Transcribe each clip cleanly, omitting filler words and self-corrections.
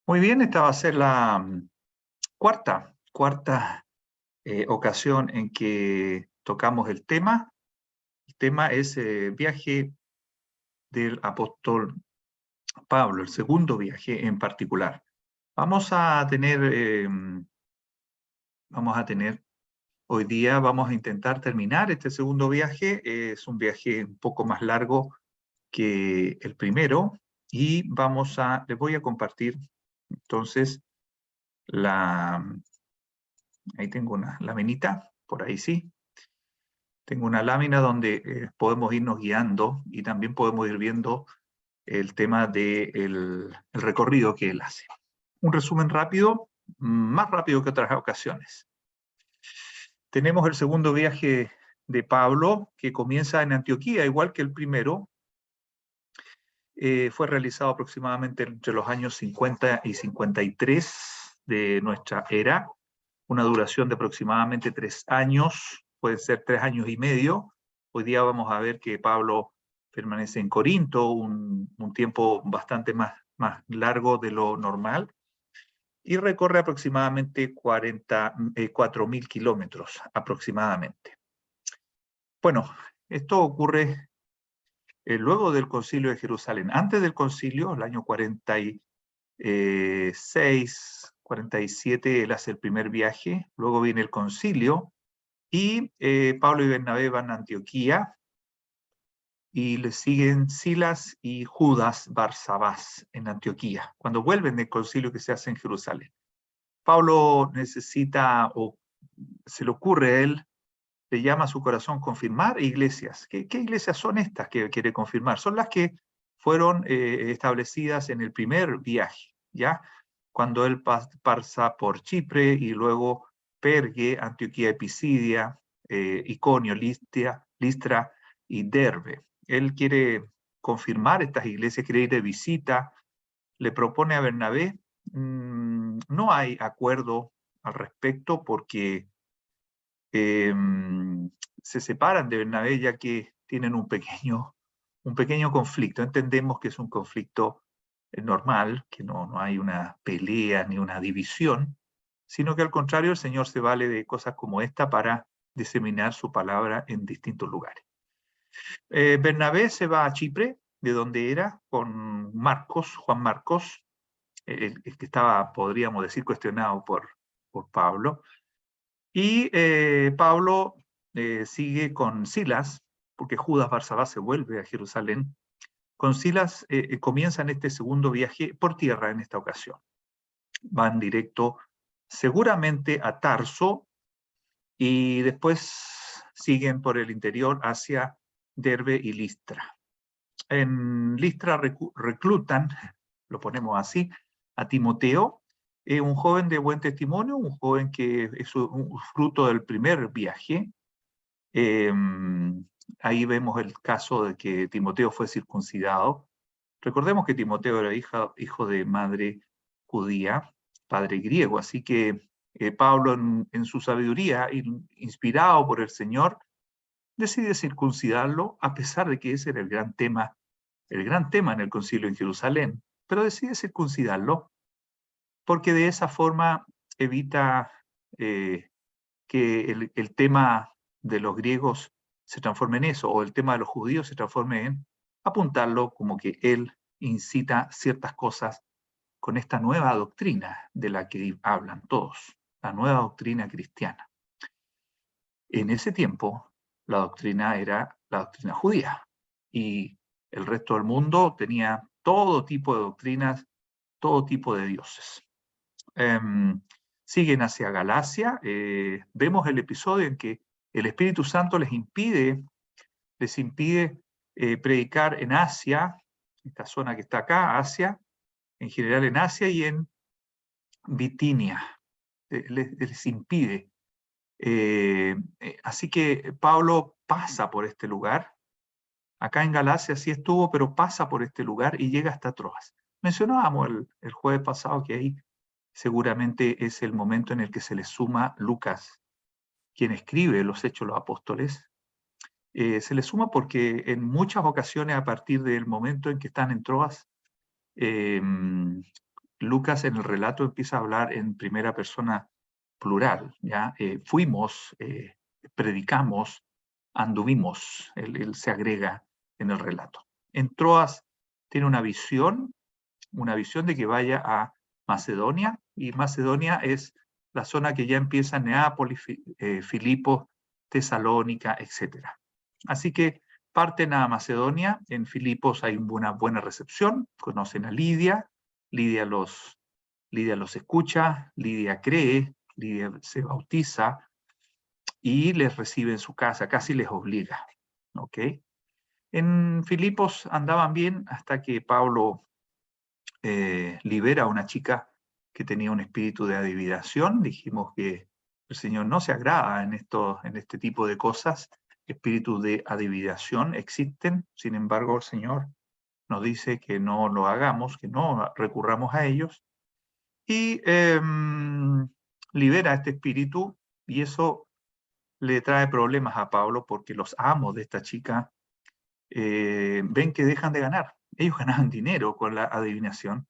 Muy bien, esta va a ser la cuarta ocasión en que tocamos el tema. El tema es viaje del apóstol Pablo, el segundo viaje en particular. Vamos a tener hoy día, vamos a intentar terminar este segundo viaje. Es un viaje un poco más largo que el primero y les voy a compartir entonces ahí tengo una laminita, por ahí sí. Tengo una lámina donde podemos irnos guiando y también podemos ir viendo el tema del el recorrido que él hace. Un resumen rápido, más rápido que otras ocasiones. Tenemos el segundo viaje de Pablo, que comienza en Antioquía, igual que el primero. Fue realizado aproximadamente entre los años 50 y 53 de nuestra era, una duración de aproximadamente 3 años, puede ser 3 años y medio. Hoy día vamos a ver que Pablo permanece en Corinto un tiempo bastante más largo de lo normal y recorre aproximadamente 4.000 kilómetros aproximadamente. Bueno, esto ocurre luego del concilio de Jerusalén. Antes del concilio, el año 46, 47, él hace el primer viaje, luego viene el concilio, y Pablo y Bernabé van a Antioquía, y le siguen Silas y Judas Barsabás en Antioquía, cuando vuelven del concilio que se hace en Jerusalén. Pablo necesita, o se le ocurre a él, le llama a su corazón confirmar iglesias. ¿Qué iglesias son estas que quiere confirmar? Son las que fueron establecidas en el primer viaje, ¿ya? Cuando él pasa por Chipre y luego Pergue, Antioquía de Pisidia, Iconio, Listra y Derbe. Él quiere confirmar estas iglesias, quiere ir de visita, le propone a Bernabé. No hay acuerdo al respecto porque se separan de Bernabé ya que tienen un pequeño conflicto. Entendemos que es un conflicto normal, que no hay una pelea ni una división, sino que al contrario el Señor se vale de cosas como esta para diseminar su palabra en distintos lugares. Bernabé se va a Chipre, de donde era, con Marcos, Juan Marcos, el que estaba, podríamos decir, cuestionado por Pablo. Y Pablo sigue con Silas, porque Judas Barsabás se vuelve a Jerusalén. Con Silas comienzan este segundo viaje por tierra en esta ocasión. Van directo seguramente a Tarso y después siguen por el interior hacia Derbe y Listra. En Listra reclutan, lo ponemos así, a Timoteo, un joven de buen testimonio, un joven que es un fruto del primer viaje. Ahí vemos el caso de que Timoteo fue circuncidado. Recordemos que Timoteo era hijo de madre judía, padre griego, así que Pablo en su sabiduría, inspirado por el Señor, decide circuncidarlo, a pesar de que ese era el gran tema en el concilio en Jerusalén, pero decide circuncidarlo porque de esa forma evita que el tema de los griegos se transforme en eso, o el tema de los judíos se transforme en apuntarlo como que él incita ciertas cosas con esta nueva doctrina de la que hablan todos, la nueva doctrina cristiana. En ese tiempo, la doctrina era la doctrina judía, y el resto del mundo tenía todo tipo de doctrinas, todo tipo de dioses. Siguen hacia Galacia. Vemos el episodio en que el Espíritu Santo les impide predicar en Asia, esta zona que está acá, Asia, en general en Asia y en Bitinia. Les impide. Así que Pablo pasa por este lugar. Acá en Galacia sí estuvo, pero pasa por este lugar y llega hasta Troas. Mencionábamos el jueves pasado que ahí seguramente es el momento en el que se le suma Lucas, quien escribe los Hechos de los Apóstoles. Se le suma porque en muchas ocasiones, a partir del momento en que están en Troas, Lucas en el relato empieza a hablar en primera persona plural, ¿ya? Fuimos, predicamos, anduvimos, él se agrega en el relato. En Troas tiene una visión de que vaya a Macedonia, y Macedonia es la zona que ya empieza en Neápolis, Filipos, Tesalónica, etc. Así que parten a Macedonia, en Filipos hay una buena recepción, conocen a Lidia, Lidia los escucha, Lidia cree, Lidia se bautiza y les recibe en su casa, casi les obliga. ¿Ok? En Filipos andaban bien hasta que Pablo libera a una chica que tenía un espíritu de adivinación. Dijimos que el Señor no se agrada en este tipo de cosas. Espíritus de adivinación existen, sin embargo el Señor nos dice que no lo hagamos, que no recurramos a ellos, y libera este espíritu, y eso le trae problemas a Pablo porque los amos de esta chica ven que dejan de ganar. Ellos ganaban dinero con la adivinación.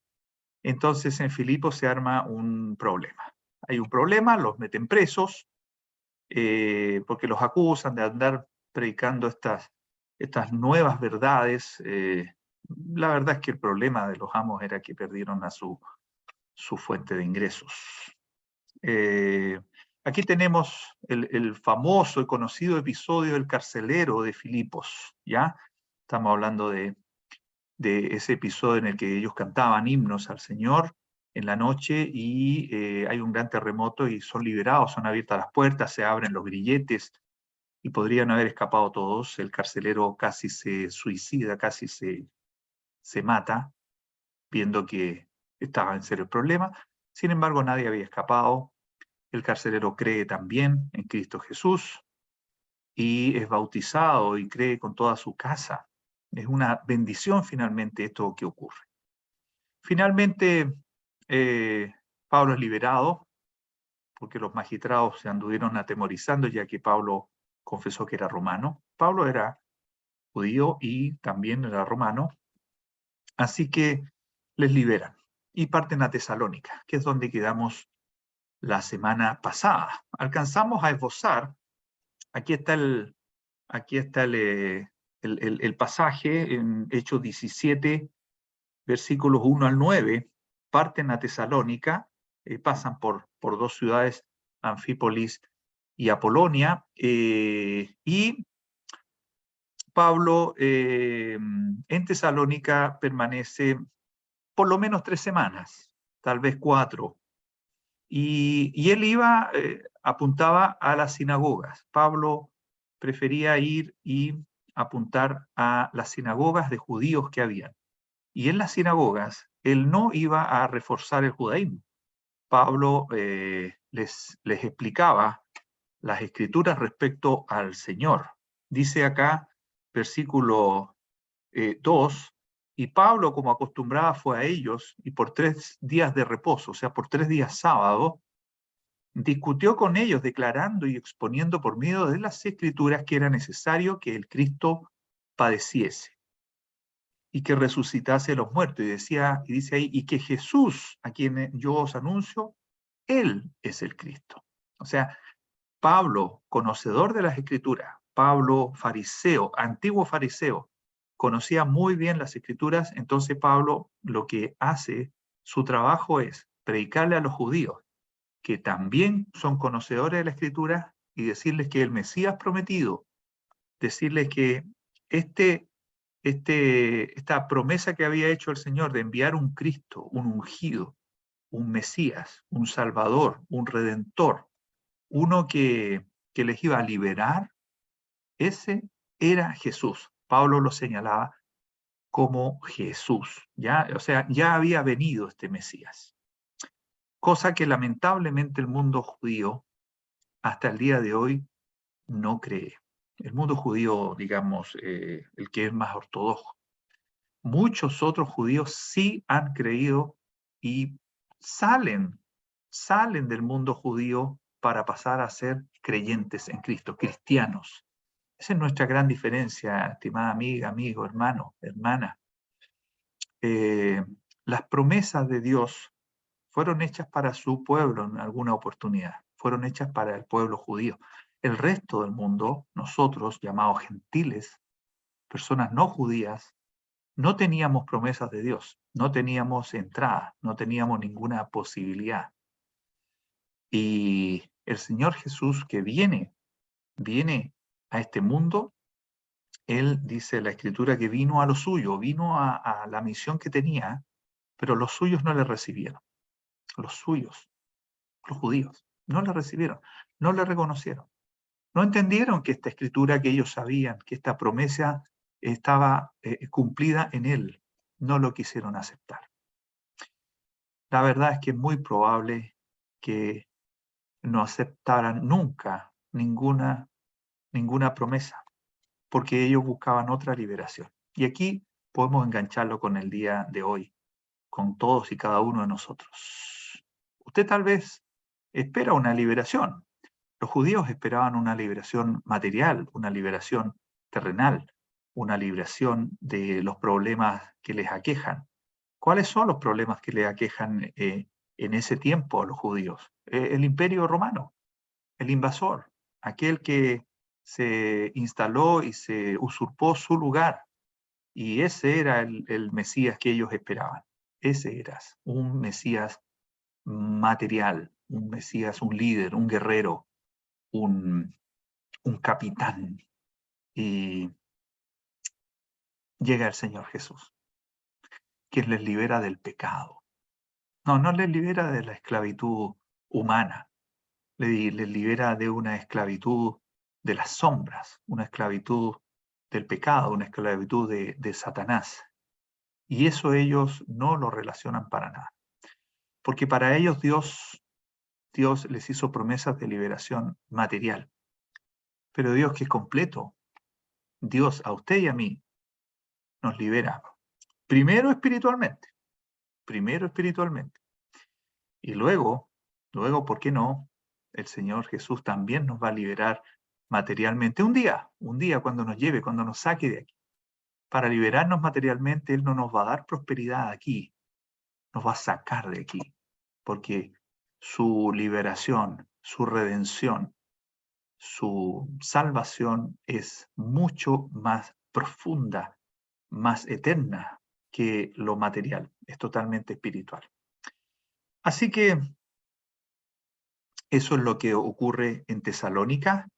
Entonces en Filipos se arma un problema. Hay un problema, los meten presos, porque los acusan de andar predicando estas nuevas verdades. La verdad es que el problema de los amos era que perdieron a su fuente de ingresos. Aquí tenemos el famoso y conocido episodio del carcelero de Filipos, ¿ya? Estamos hablando de ese episodio en el que ellos cantaban himnos al Señor en la noche y hay un gran terremoto y son liberados, son abiertas las puertas, se abren los grilletes y podrían haber escapado todos. El carcelero casi se suicida, casi se mata, viendo que estaba en serio el problema. Sin embargo, nadie había escapado. El carcelero cree también en Cristo Jesús y es bautizado y cree con toda su casa. Es una bendición finalmente esto que ocurre. Finalmente, Pablo es liberado porque los magistrados se anduvieron atemorizando ya que Pablo confesó que era romano. Pablo era judío y también era romano, así que les liberan y parten a Tesalónica, que es donde quedamos la semana pasada. Alcanzamos a esbozar, aquí está el pasaje en Hechos 17, versículos 1 al 9, parten a Tesalónica, pasan por dos ciudades, Anfípolis y Apolonia, y Pablo en Tesalónica permanece por lo menos 3 semanas, tal vez 4, y él apuntaba a las sinagogas. Pablo prefería ir y apuntar a las sinagogas de judíos que habían. Y en las sinagogas, él no iba a reforzar el judaísmo. Pablo les explicaba las escrituras respecto al Señor. Dice acá, versículo 2, y Pablo, como acostumbraba, fue a ellos, y por 3 días de reposo, o sea, por 3 días sábado, discutió con ellos, declarando y exponiendo por medio de las escrituras que era necesario que el Cristo padeciese y que resucitase a los muertos. Y dice ahí, y que Jesús, a quien yo os anuncio, Él es el Cristo. O sea, Pablo, conocedor de las Escrituras, Pablo, fariseo, antiguo fariseo, conocía muy bien las Escrituras. Entonces Pablo lo que hace, su trabajo es predicarle a los judíos, que también son conocedores de la Escritura, y decirles que el Mesías prometido, decirles que esta promesa que había hecho el Señor de enviar un Cristo, un ungido, un Mesías, un Salvador, un Redentor, uno que les iba a liberar, ese era Jesús. Pablo lo señalaba como Jesús, ¿ya? O sea, ya había venido este Mesías. Cosa que lamentablemente el mundo judío hasta el día de hoy no cree. El mundo judío, digamos, el que es más ortodoxo. Muchos otros judíos sí han creído y salen del mundo judío para pasar a ser creyentes en Cristo, cristianos. Esa es nuestra gran diferencia, estimada amiga, amigo, hermano, hermana. Las promesas de Dios fueron hechas para su pueblo en alguna oportunidad, fueron hechas para el pueblo judío. El resto del mundo, nosotros, llamados gentiles, personas no judías, no teníamos promesas de Dios, no teníamos entrada, no teníamos ninguna posibilidad. Y el Señor Jesús que viene a este mundo, Él dice la Escritura que vino a lo suyo, vino a la misión que tenía, pero los suyos no le recibieron. Los suyos, los judíos, no le recibieron, no le reconocieron. No entendieron que esta Escritura que ellos sabían, que esta promesa estaba cumplida en Él, no lo quisieron aceptar. La verdad es que es muy probable que no aceptaran nunca ninguna promesa, porque ellos buscaban otra liberación. Y aquí podemos engancharlo con el día de hoy, con todos y cada uno de nosotros. Usted tal vez espera una liberación. Los judíos esperaban una liberación material, una liberación terrenal, una liberación de los problemas que les aquejan. ¿Cuáles son los problemas que les aquejan en ese tiempo a los judíos? El Imperio Romano, el invasor, aquel que se instaló y se usurpó su lugar. Y ese era el Mesías que ellos esperaban. Ese era un Mesías material, un Mesías, un líder, un guerrero, un capitán. Y llega el Señor Jesús, quien les libera del pecado. No les libera de la esclavitud humana, les libera de una esclavitud de las sombras, una esclavitud del pecado, una esclavitud de Satanás. Y eso ellos no lo relacionan para nada. Porque para ellos Dios les hizo promesas de liberación material. Pero Dios, que es completo, Dios a usted y a mí nos libera primero espiritualmente, y luego, ¿por qué no? El Señor Jesús también nos va a liberar materialmente un día cuando nos lleve, cuando nos saque de aquí. Para liberarnos materialmente, Él no nos va a dar prosperidad aquí, nos va a sacar de aquí, porque su liberación, su redención, su salvación es mucho más profunda, más eterna que lo material, es totalmente espiritual. Así que eso es lo que ocurre en Tesalónica.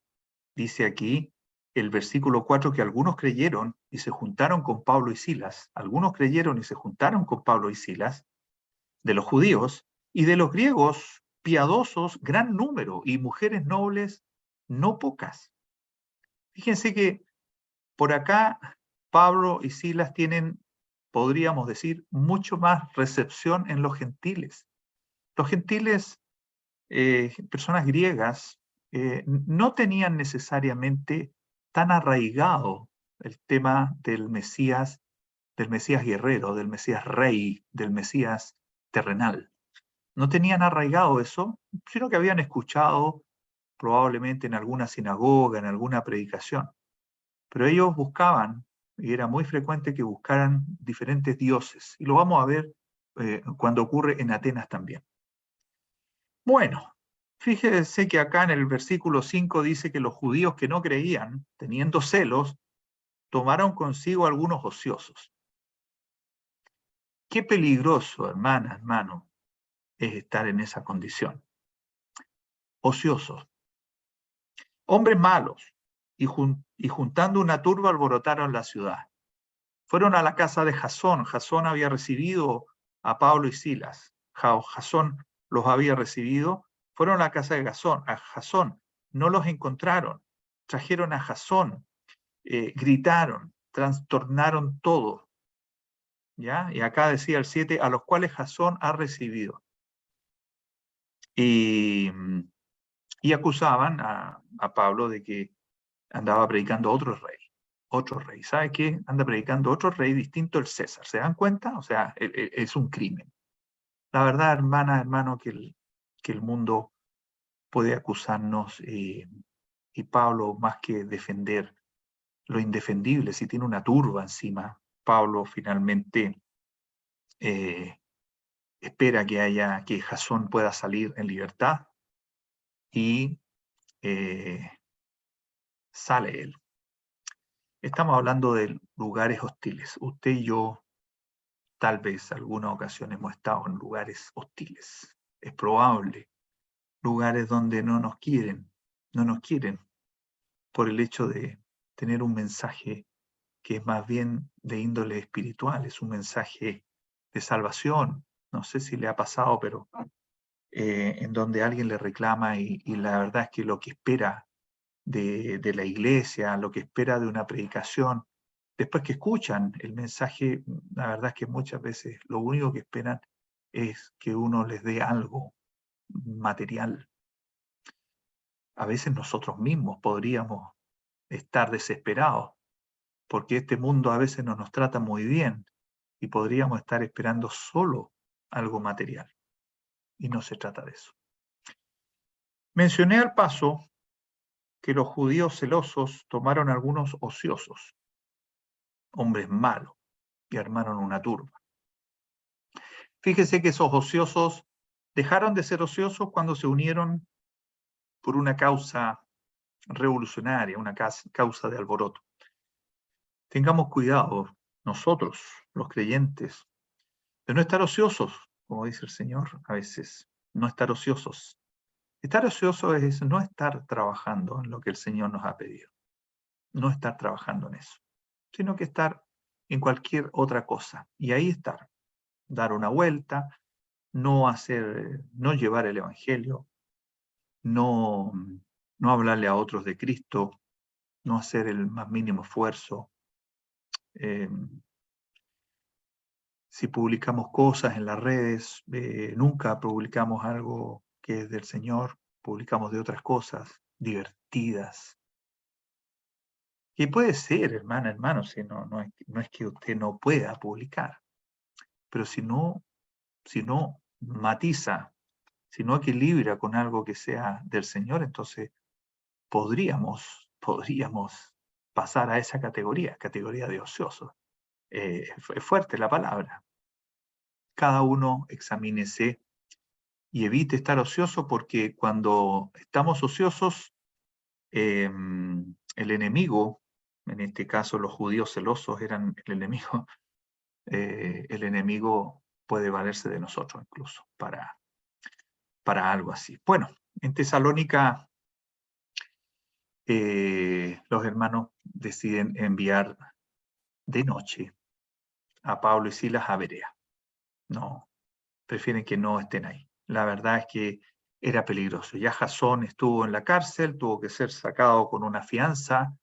Dice aquí el versículo 4 que algunos creyeron y se juntaron con Pablo y Silas. Algunos creyeron y se juntaron con Pablo y Silas, de los judíos, y de los griegos piadosos, gran número, y mujeres nobles, no pocas. Fíjense que por acá Pablo y Silas tienen, podríamos decir, mucho más recepción en los gentiles. Los gentiles, personas griegas, no tenían necesariamente tan arraigado el tema del Mesías guerrero, del Mesías rey, del Mesías terrenal. No tenían arraigado eso, sino que habían escuchado probablemente en alguna sinagoga, en alguna predicación. Pero ellos buscaban, y era muy frecuente que buscaran diferentes dioses, y lo vamos a ver cuando ocurre en Atenas también. Bueno, fíjese que acá en el versículo 5 dice que los judíos que no creían, teniendo celos, tomaron consigo algunos ociosos. Qué peligroso, hermano, es estar en esa condición. Ociosos. Hombres malos, y juntando una turba alborotaron la ciudad. Fueron a la casa de Jasón. Jasón había recibido a Pablo y Silas. Jasón los había recibido. Fueron a la casa de Jasón. No los encontraron. Trajeron a Jasón. Gritaron. Trastornaron todo. ¿Ya? Y acá decía el 7, a los cuales Jasón ha recibido. Y acusaban a Pablo de que andaba predicando otro rey. Otro rey. ¿Sabe qué? Anda predicando otro rey distinto al César. ¿Se dan cuenta? O sea, es un crimen. La verdad, hermano, que el mundo puede acusarnos y Pablo, más que defender lo indefendible, si tiene una turba encima, Pablo finalmente espera que Jasón pueda salir en libertad y sale él. Estamos hablando de lugares hostiles. Usted y yo, tal vez, alguna ocasión hemos estado en lugares hostiles. Es probable. Lugares donde no nos quieren por el hecho de tener un mensaje que es más bien de índole espiritual, es un mensaje de salvación. No sé si le ha pasado, pero en donde alguien le reclama y la verdad es que lo que espera de la iglesia, lo que espera de una predicación, después que escuchan el mensaje, la verdad es que muchas veces lo único que esperan es que uno les dé algo material. A veces nosotros mismos podríamos estar desesperados porque este mundo a veces no nos trata muy bien y podríamos estar esperando solo algo material. Y no se trata de eso. Mencioné al paso que los judíos celosos tomaron algunos ociosos, hombres malos, y armaron una turba. Fíjese que esos ociosos dejaron de ser ociosos cuando se unieron por una causa revolucionaria, una causa de alboroto. Tengamos cuidado nosotros, los creyentes, de no estar ociosos, como dice el Señor a veces, no estar ociosos. Estar ocioso es no estar trabajando en lo que el Señor nos ha pedido, no estar trabajando en eso, sino que estar en cualquier otra cosa. Y ahí estar, dar una vuelta, no llevar el Evangelio, no hablarle a otros de Cristo, no hacer el más mínimo esfuerzo. Si publicamos cosas en las redes, nunca publicamos algo que es del Señor, publicamos de otras cosas divertidas. Y puede ser, hermano, si no es que usted no pueda publicar, pero si no matiza, si no equilibra con algo que sea del Señor, entonces podríamos pasar a esa categoría de ociosos. Es fuerte la palabra. Cada uno examínese y evite estar ocioso, porque cuando estamos ociosos, el enemigo, en este caso los judíos celosos eran el enemigo puede valerse de nosotros incluso para algo así. Bueno, en Tesalónica los hermanos deciden enviar de noche a Pablo y Silas a Berea. No, prefieren que no estén ahí. La verdad es que era peligroso. Ya Jasón estuvo en la cárcel, tuvo que ser sacado con una fianza,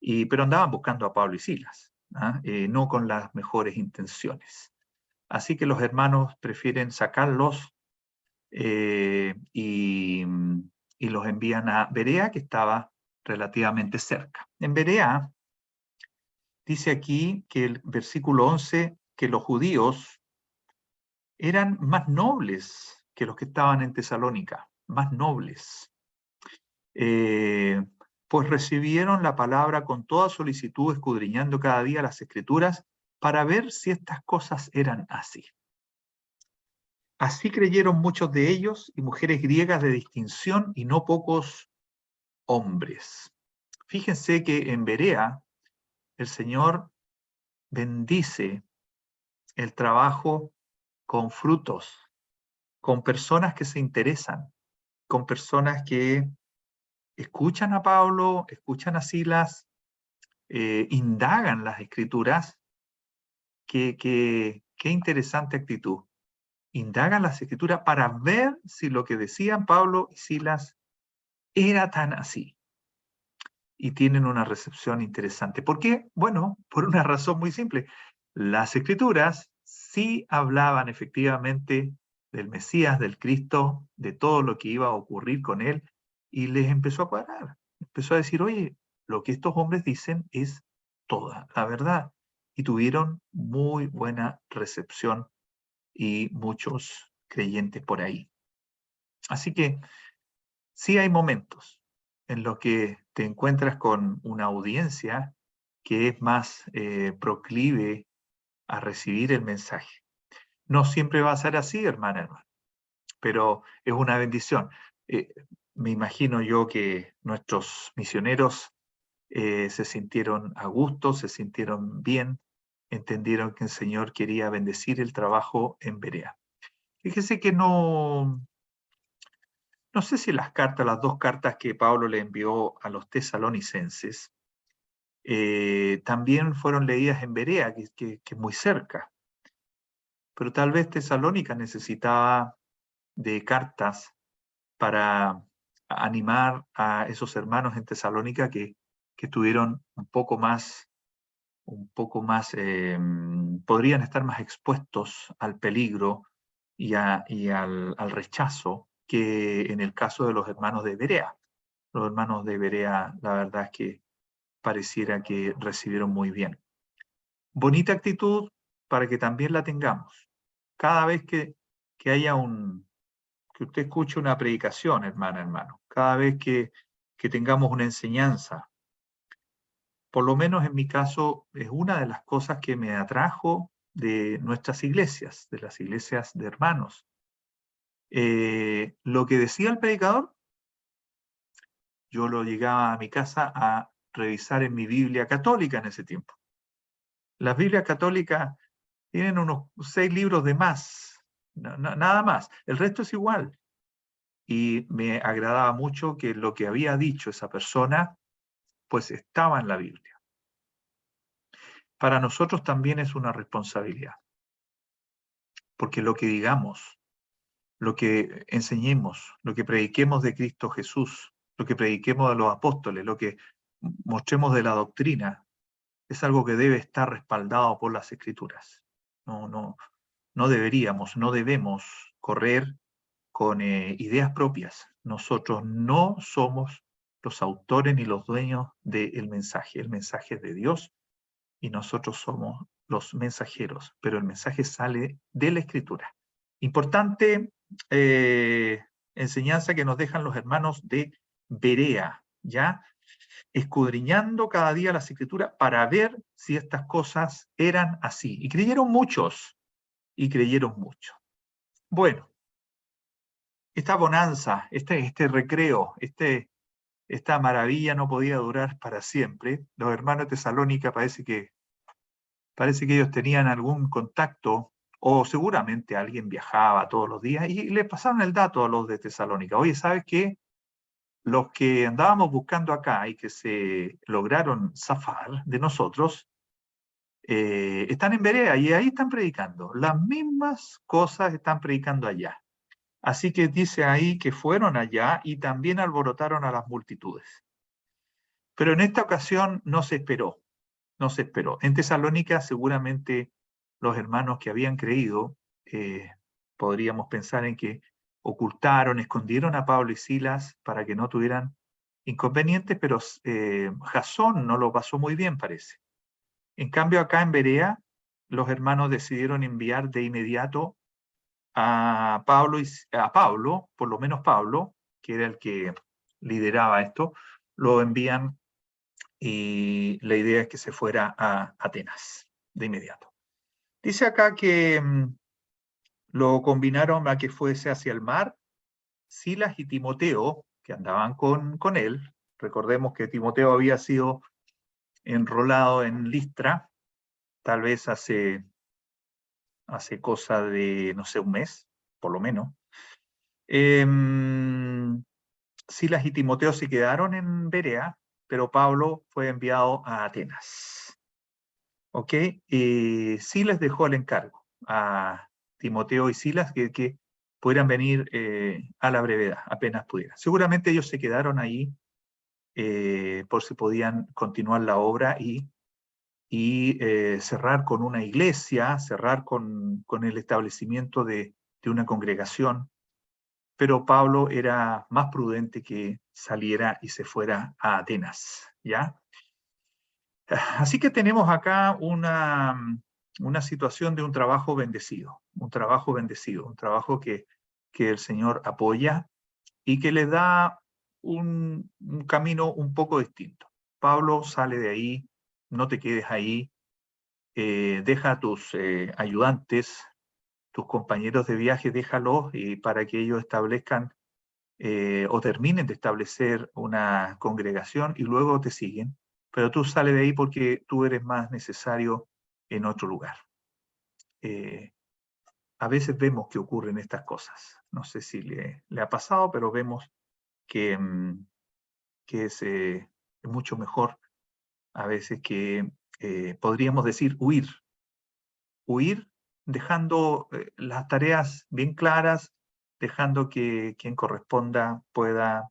pero andaban buscando a Pablo y Silas, no con las mejores intenciones. Así que los hermanos prefieren sacarlos y los envían a Berea, que estaba relativamente cerca. En Berea dice aquí que el versículo 11, que los judíos eran más nobles que los que estaban en Tesalónica, más nobles. Pues recibieron la palabra con toda solicitud, escudriñando cada día las Escrituras para ver si estas cosas eran así. Así creyeron muchos de ellos y mujeres griegas de distinción y no pocos hombres. Fíjense que en Berea el Señor bendice el trabajo con frutos, con personas que se interesan, con personas que escuchan a Pablo, escuchan a Silas, indagan las Escrituras. Qué interesante actitud. Indagan las Escrituras para ver si lo que decían Pablo y Silas era tan así. Y tienen una recepción interesante. ¿Por qué? Bueno, por una razón muy simple. Las Escrituras sí hablaban efectivamente del Mesías, del Cristo, de todo lo que iba a ocurrir con él, y les empezó a cuadrar. Empezó a decir, oye, lo que estos hombres dicen es toda la verdad. Y tuvieron muy buena recepción y muchos creyentes por ahí. Así que sí hay momentos en los que te encuentras con una audiencia que es más proclive a recibir el mensaje. No siempre va a ser así, hermano, pero es una bendición. Me imagino yo que nuestros misioneros se sintieron a gusto, se sintieron bien, entendieron que el Señor quería bendecir el trabajo en Berea. Fíjese que no sé si las dos cartas que Pablo le envió a los tesalonicenses, también fueron leídas en Berea, que es muy cerca. Pero tal vez Tesalónica necesitaba de cartas para animar a esos hermanos en Tesalónica que estuvieron podrían estar más expuestos al peligro y al rechazo que en el caso de los hermanos de Berea. Los hermanos de Berea, la verdad es que pareciera que recibieron muy bien. Bonita actitud para que también la tengamos. Cada vez que haya que usted escuche una predicación, hermano, cada vez que tengamos una enseñanza, por lo menos en mi caso, es una de las cosas que me atrajo de nuestras iglesias, de las iglesias de hermanos. Lo que decía el predicador, yo lo llegaba a mi casa a revisar en mi Biblia católica en ese tiempo. Las Biblias católicas tienen unos 6 libros de más, nada más. El resto es igual. Y me agradaba mucho que lo que había dicho esa persona, pues estaba en la Biblia. Para nosotros también es una responsabilidad, porque lo que digamos, lo que enseñemos, lo que prediquemos de Cristo Jesús, lo que prediquemos de los apóstoles, lo que mostremos de la doctrina, es algo que debe estar respaldado por las Escrituras. No deberíamos, no debemos correr con ideas propias. Nosotros no somos los autores ni los dueños del mensaje. El mensaje es de Dios y nosotros somos los mensajeros, pero el mensaje sale de la Escritura. Importante enseñanza que nos dejan los hermanos de Berea, ¿ya? Escudriñando cada día las Escrituras para ver si estas cosas eran así. Y creyeron muchos, y creyeron mucho. Bueno, esta bonanza, este recreo, esta maravilla no podía durar para siempre. Los hermanos de Tesalónica parece que ellos tenían algún contacto, o seguramente alguien viajaba todos los días, y le pasaron el dato a los de Tesalónica. Oye, ¿sabes qué? Los que andábamos buscando acá y que se lograron zafar de nosotros, están en Berea y ahí están predicando. Las mismas cosas están predicando allá. Así que dice ahí que fueron allá y también alborotaron a las multitudes. Pero en esta ocasión no se esperó. En Tesalónica seguramente los hermanos que habían creído, podríamos pensar en que ocultaron, escondieron a Pablo y Silas para que no tuvieran inconvenientes, pero Jasón no lo pasó muy bien, parece. En cambio, acá en Berea, los hermanos decidieron enviar de inmediato a Pablo, por lo menos Pablo, que era el que lideraba esto, lo envían y la idea es que se fuera a Atenas de inmediato. Dice acá que lo combinaron a que fuese hacia el mar. Silas y Timoteo, que andaban con él, recordemos que Timoteo había sido enrolado en Listra, tal vez hace cosa de, no sé, un mes, por lo menos. Silas y Timoteo se quedaron en Berea, pero Pablo fue enviado a Atenas. ¿Ok? Silas dejó el encargo a Timoteo y Silas que pudieran venir a la brevedad, apenas pudieran. Seguramente ellos se quedaron ahí por si podían continuar la obra y cerrar con una iglesia, cerrar con el establecimiento de una congregación, pero Pablo era más prudente que saliera y se fuera a Atenas, ¿ya? Así que tenemos acá una situación de un trabajo bendecido, un trabajo que el Señor apoya y que le da un camino un poco distinto. Pablo sale de ahí, no te quedes ahí, deja a tus ayudantes, tus compañeros de viaje, déjalos y para que ellos establezcan o terminen de establecer una congregación y luego te siguen, pero tú sales de ahí porque tú eres más necesario en otro lugar. A veces vemos que ocurren estas cosas. No sé si le ha pasado, pero vemos que es mucho mejor a veces que podríamos decir huir. Huir dejando las tareas bien claras, dejando que quien corresponda pueda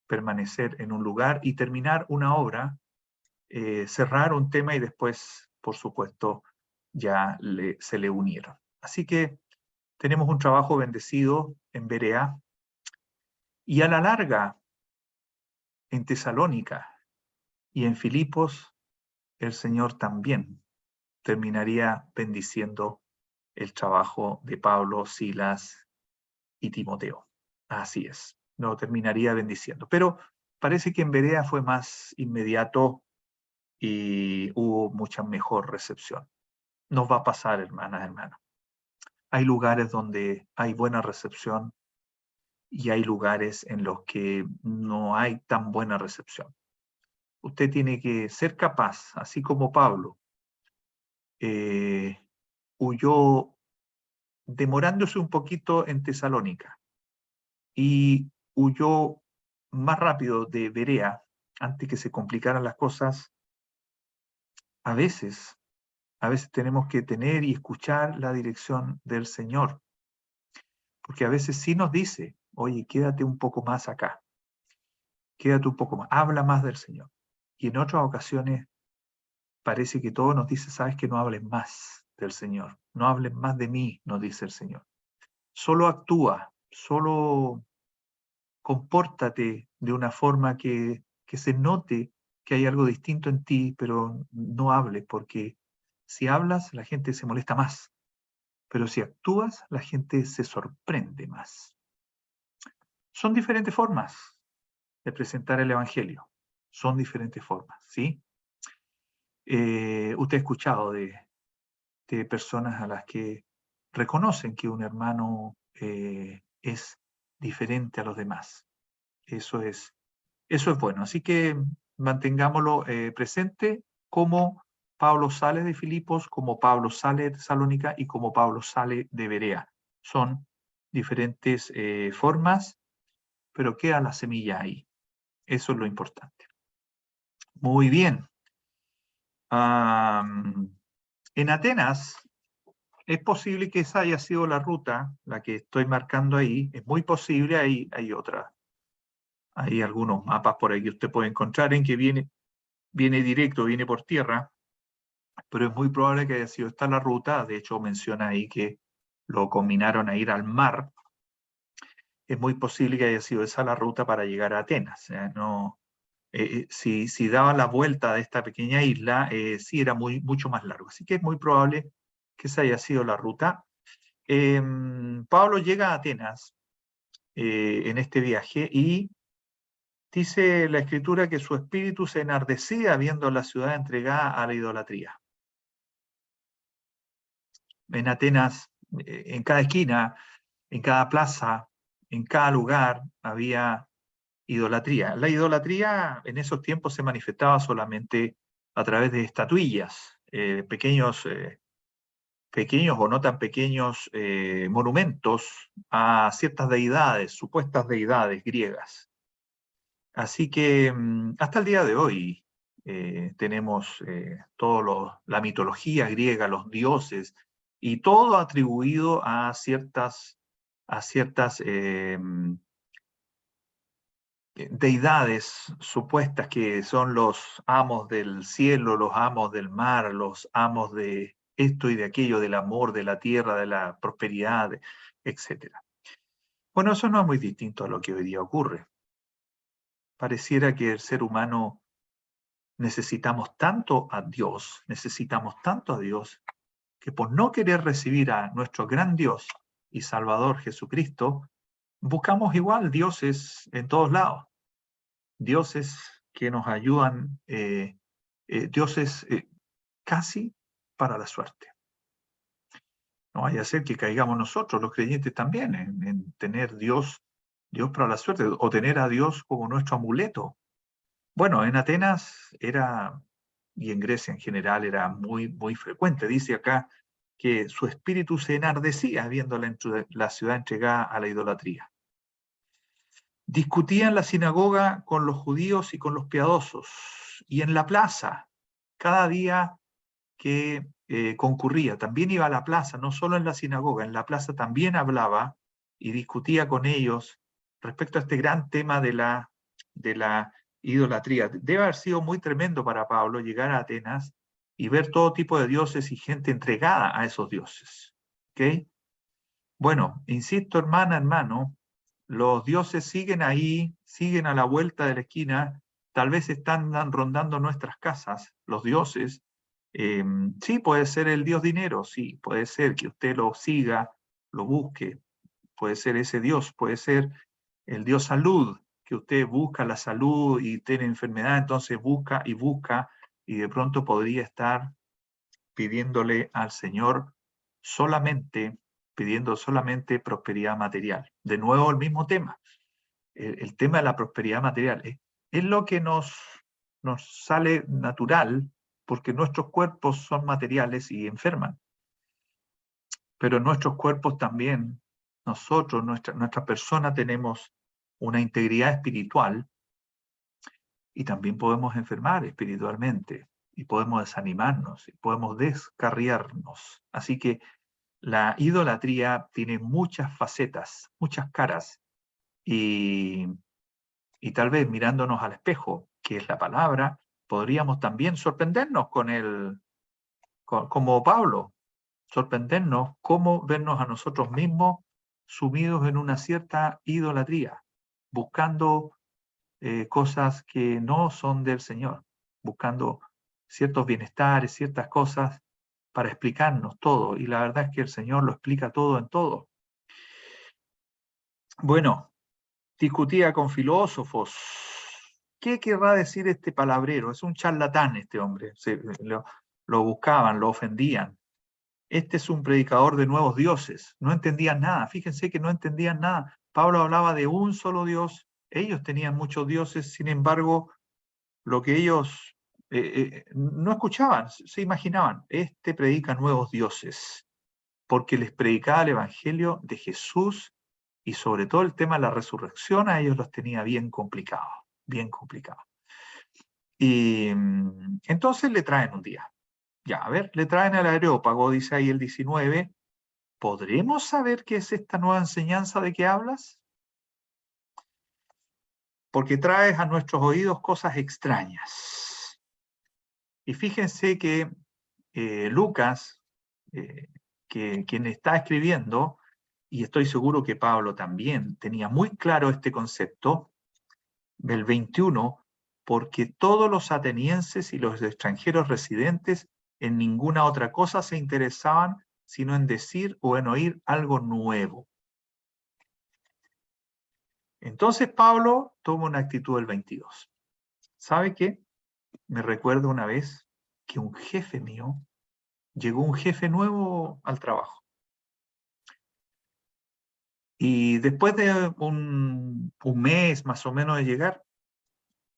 permanecer en un lugar y terminar una obra, cerrar un tema y después, por supuesto, ya se le unieron. Así que tenemos un trabajo bendecido en Berea y a la larga en Tesalónica y en Filipos el Señor también terminaría bendiciendo el trabajo de Pablo, Silas y Timoteo. Así es, lo terminaría bendiciendo. Pero parece que en Berea fue más inmediato y hubo mucha mejor recepción. Nos va a pasar, hermanas, hermanos. Hay lugares donde hay buena recepción y hay lugares en los que no hay tan buena recepción. Usted tiene que ser capaz, así como Pablo, huyó demorándose un poquito en Tesalónica y huyó más rápido de Berea antes que se complicaran las cosas. A veces tenemos que tener y escuchar la dirección del Señor, porque a veces sí nos dice, oye, quédate un poco más acá, quédate un poco más, habla más del Señor. Y en otras ocasiones parece que todo nos dice, sabes que no hables más del Señor, no hables más de mí, nos dice el Señor. Solo actúa, solo compórtate de una forma que se note que hay algo distinto en ti, pero no hables, porque si hablas, la gente se molesta más, pero si actúas, la gente se sorprende más. Son diferentes formas de presentar el Evangelio, son diferentes formas, ¿sí? Usted ha escuchado de personas a las que reconocen que un hermano es diferente a los demás. Eso es bueno. Así que mantengámoslo presente como Pablo sale de Filipos, como Pablo sale de Tesalónica y como Pablo sale de Berea. Son diferentes formas, pero queda la semilla ahí. Eso es lo importante. Muy bien. En Atenas, es posible que esa haya sido la ruta, la que estoy marcando ahí. Es muy posible, hay otra. Hay algunos mapas por ahí que usted puede encontrar en que viene directo, viene por tierra, pero es muy probable que haya sido esta la ruta. De hecho, menciona ahí que lo combinaron a ir al mar. Es muy posible que haya sido esa la ruta para llegar a Atenas. No, si daba la vuelta de esta pequeña isla, sí era mucho más largo. Así que es muy probable que esa haya sido la ruta. Pablo llega a Atenas en este viaje y dice la escritura que su espíritu se enardecía viendo la ciudad entregada a la idolatría. En Atenas, en cada esquina, en cada plaza, en cada lugar había idolatría. La idolatría en esos tiempos se manifestaba solamente a través de estatuillas, pequeños o no tan pequeños monumentos a ciertas deidades, supuestas deidades griegas. Así que hasta el día de hoy tenemos la mitología griega, los dioses, y todo atribuido a ciertas deidades supuestas que son los amos del cielo, los amos del mar, los amos de esto y de aquello, del amor, de la tierra, de la prosperidad, etc. Bueno, eso no es muy distinto a lo que hoy día ocurre. Pareciera que el ser humano necesitamos tanto a Dios, que por no querer recibir a nuestro gran Dios y Salvador Jesucristo, buscamos igual dioses en todos lados. Dioses que nos ayudan, dioses casi para la suerte. No vaya a ser que caigamos nosotros, los creyentes también, en tener Dios para la suerte, o tener a Dios como nuestro amuleto. Bueno, en Atenas era, y en Grecia en general, era muy, muy frecuente. Dice acá que su espíritu se enardecía viendo la ciudad entregada a la idolatría. Discutía en la sinagoga con los judíos y con los piadosos, y en la plaza, cada día que concurría, también iba a la plaza, no solo en la sinagoga, en la plaza también hablaba y discutía con ellos respecto a este gran tema de la idolatría. Debe haber sido muy tremendo para Pablo llegar a Atenas y ver todo tipo de dioses y gente entregada a esos dioses. ¿Okay? Bueno, insisto, hermano, los dioses siguen ahí, siguen a la vuelta de la esquina, tal vez están rondando nuestras casas, los dioses. Sí, puede ser el dios dinero, sí, puede ser que usted lo siga, lo busque, puede ser ese dios, puede ser el dios salud, que usted busca la salud y tiene enfermedad, entonces busca y de pronto podría estar pidiéndole al Señor solamente, pidiendo solamente prosperidad material. De nuevo el mismo tema, el tema de la prosperidad material. Es lo que nos sale natural porque nuestros cuerpos son materiales y enferman. Pero nuestros cuerpos también, nosotros, nuestra persona tenemos una integridad espiritual y también podemos enfermar espiritualmente y podemos desanimarnos y podemos descarriarnos. Así que la idolatría tiene muchas facetas, muchas caras y tal vez mirándonos al espejo, que es la palabra, podríamos también sorprendernos como Pablo, sorprendernos cómo vernos a nosotros mismos sumidos en una cierta idolatría, buscando cosas que no son del Señor, buscando ciertos bienestares, ciertas cosas para explicarnos todo. Y la verdad es que el Señor lo explica todo en todo. Bueno, discutía con filósofos. ¿Qué querrá decir este palabrero? Es un charlatán este hombre. Lo buscaban, lo ofendían. Este es un predicador de nuevos dioses. No entendían nada. Fíjense que no entendían nada. Pablo hablaba de un solo Dios. Ellos tenían muchos dioses, sin embargo, lo que ellos no escuchaban, se imaginaban. Este predica nuevos dioses, porque les predicaba el Evangelio de Jesús y sobre todo el tema de la resurrección a ellos los tenía bien complicados, bien complicados. Y entonces le traen un día. Ya, a ver, le traen al Areópago, dice ahí el 19, ¿podremos saber qué es esta nueva enseñanza de que hablas? Porque traes a nuestros oídos cosas extrañas. Y fíjense que Lucas, quien está escribiendo, y estoy seguro que Pablo también tenía muy claro este concepto, del 21, porque todos los atenienses y los extranjeros residentes en ninguna otra cosa se interesaban sino en decir o en oír algo nuevo. Entonces Pablo toma una actitud del 22. ¿Sabe qué? Me recuerdo una vez que un jefe mío, llegó un jefe nuevo al trabajo. Y después de un mes más o menos de llegar,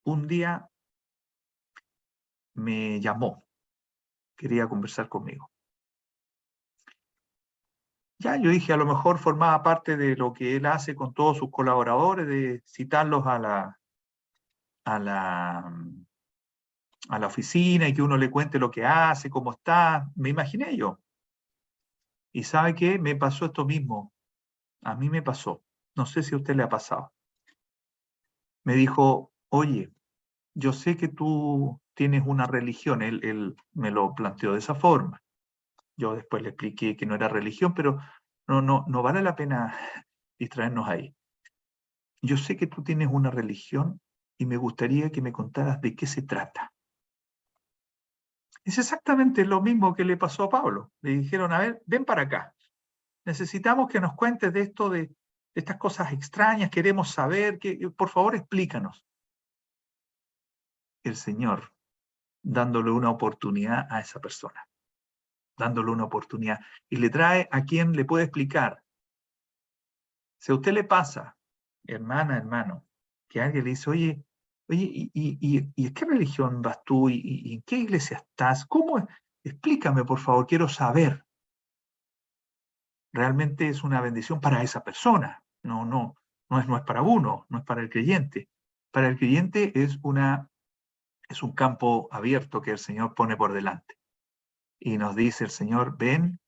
un día me llamó, quería conversar conmigo. Ya, yo dije, a lo mejor formaba parte de lo que él hace con todos sus colaboradores, de citarlos a la oficina y que uno le cuente lo que hace, cómo está. Me imaginé yo. Y ¿sabe qué? Me pasó esto mismo. A mí me pasó. No sé si a usted le ha pasado. Me dijo, oye, yo sé que tú tienes una religión. Él me lo planteó de esa forma. Yo después le expliqué que no era religión, pero no vale la pena distraernos ahí. Yo sé que tú tienes una religión y me gustaría que me contaras de qué se trata. Es exactamente lo mismo que le pasó a Pablo. Le dijeron, a ver, ven para acá. Necesitamos que nos cuentes de esto, de estas cosas extrañas, queremos saber, por favor explícanos. El Señor dándole una oportunidad a esa persona. dándole una oportunidad. Y le trae a quien le puede explicar. Si a usted le pasa, hermana, hermano, que alguien le dice, oye, ¿y a qué religión vas tú? ¿Y en qué iglesia estás? ¿Cómo es? Explícame, por favor, quiero saber. Realmente es una bendición para esa persona. No es para uno, no es para el creyente. Para el creyente es un campo abierto que el Señor pone por delante. Y nos dice el Señor, ven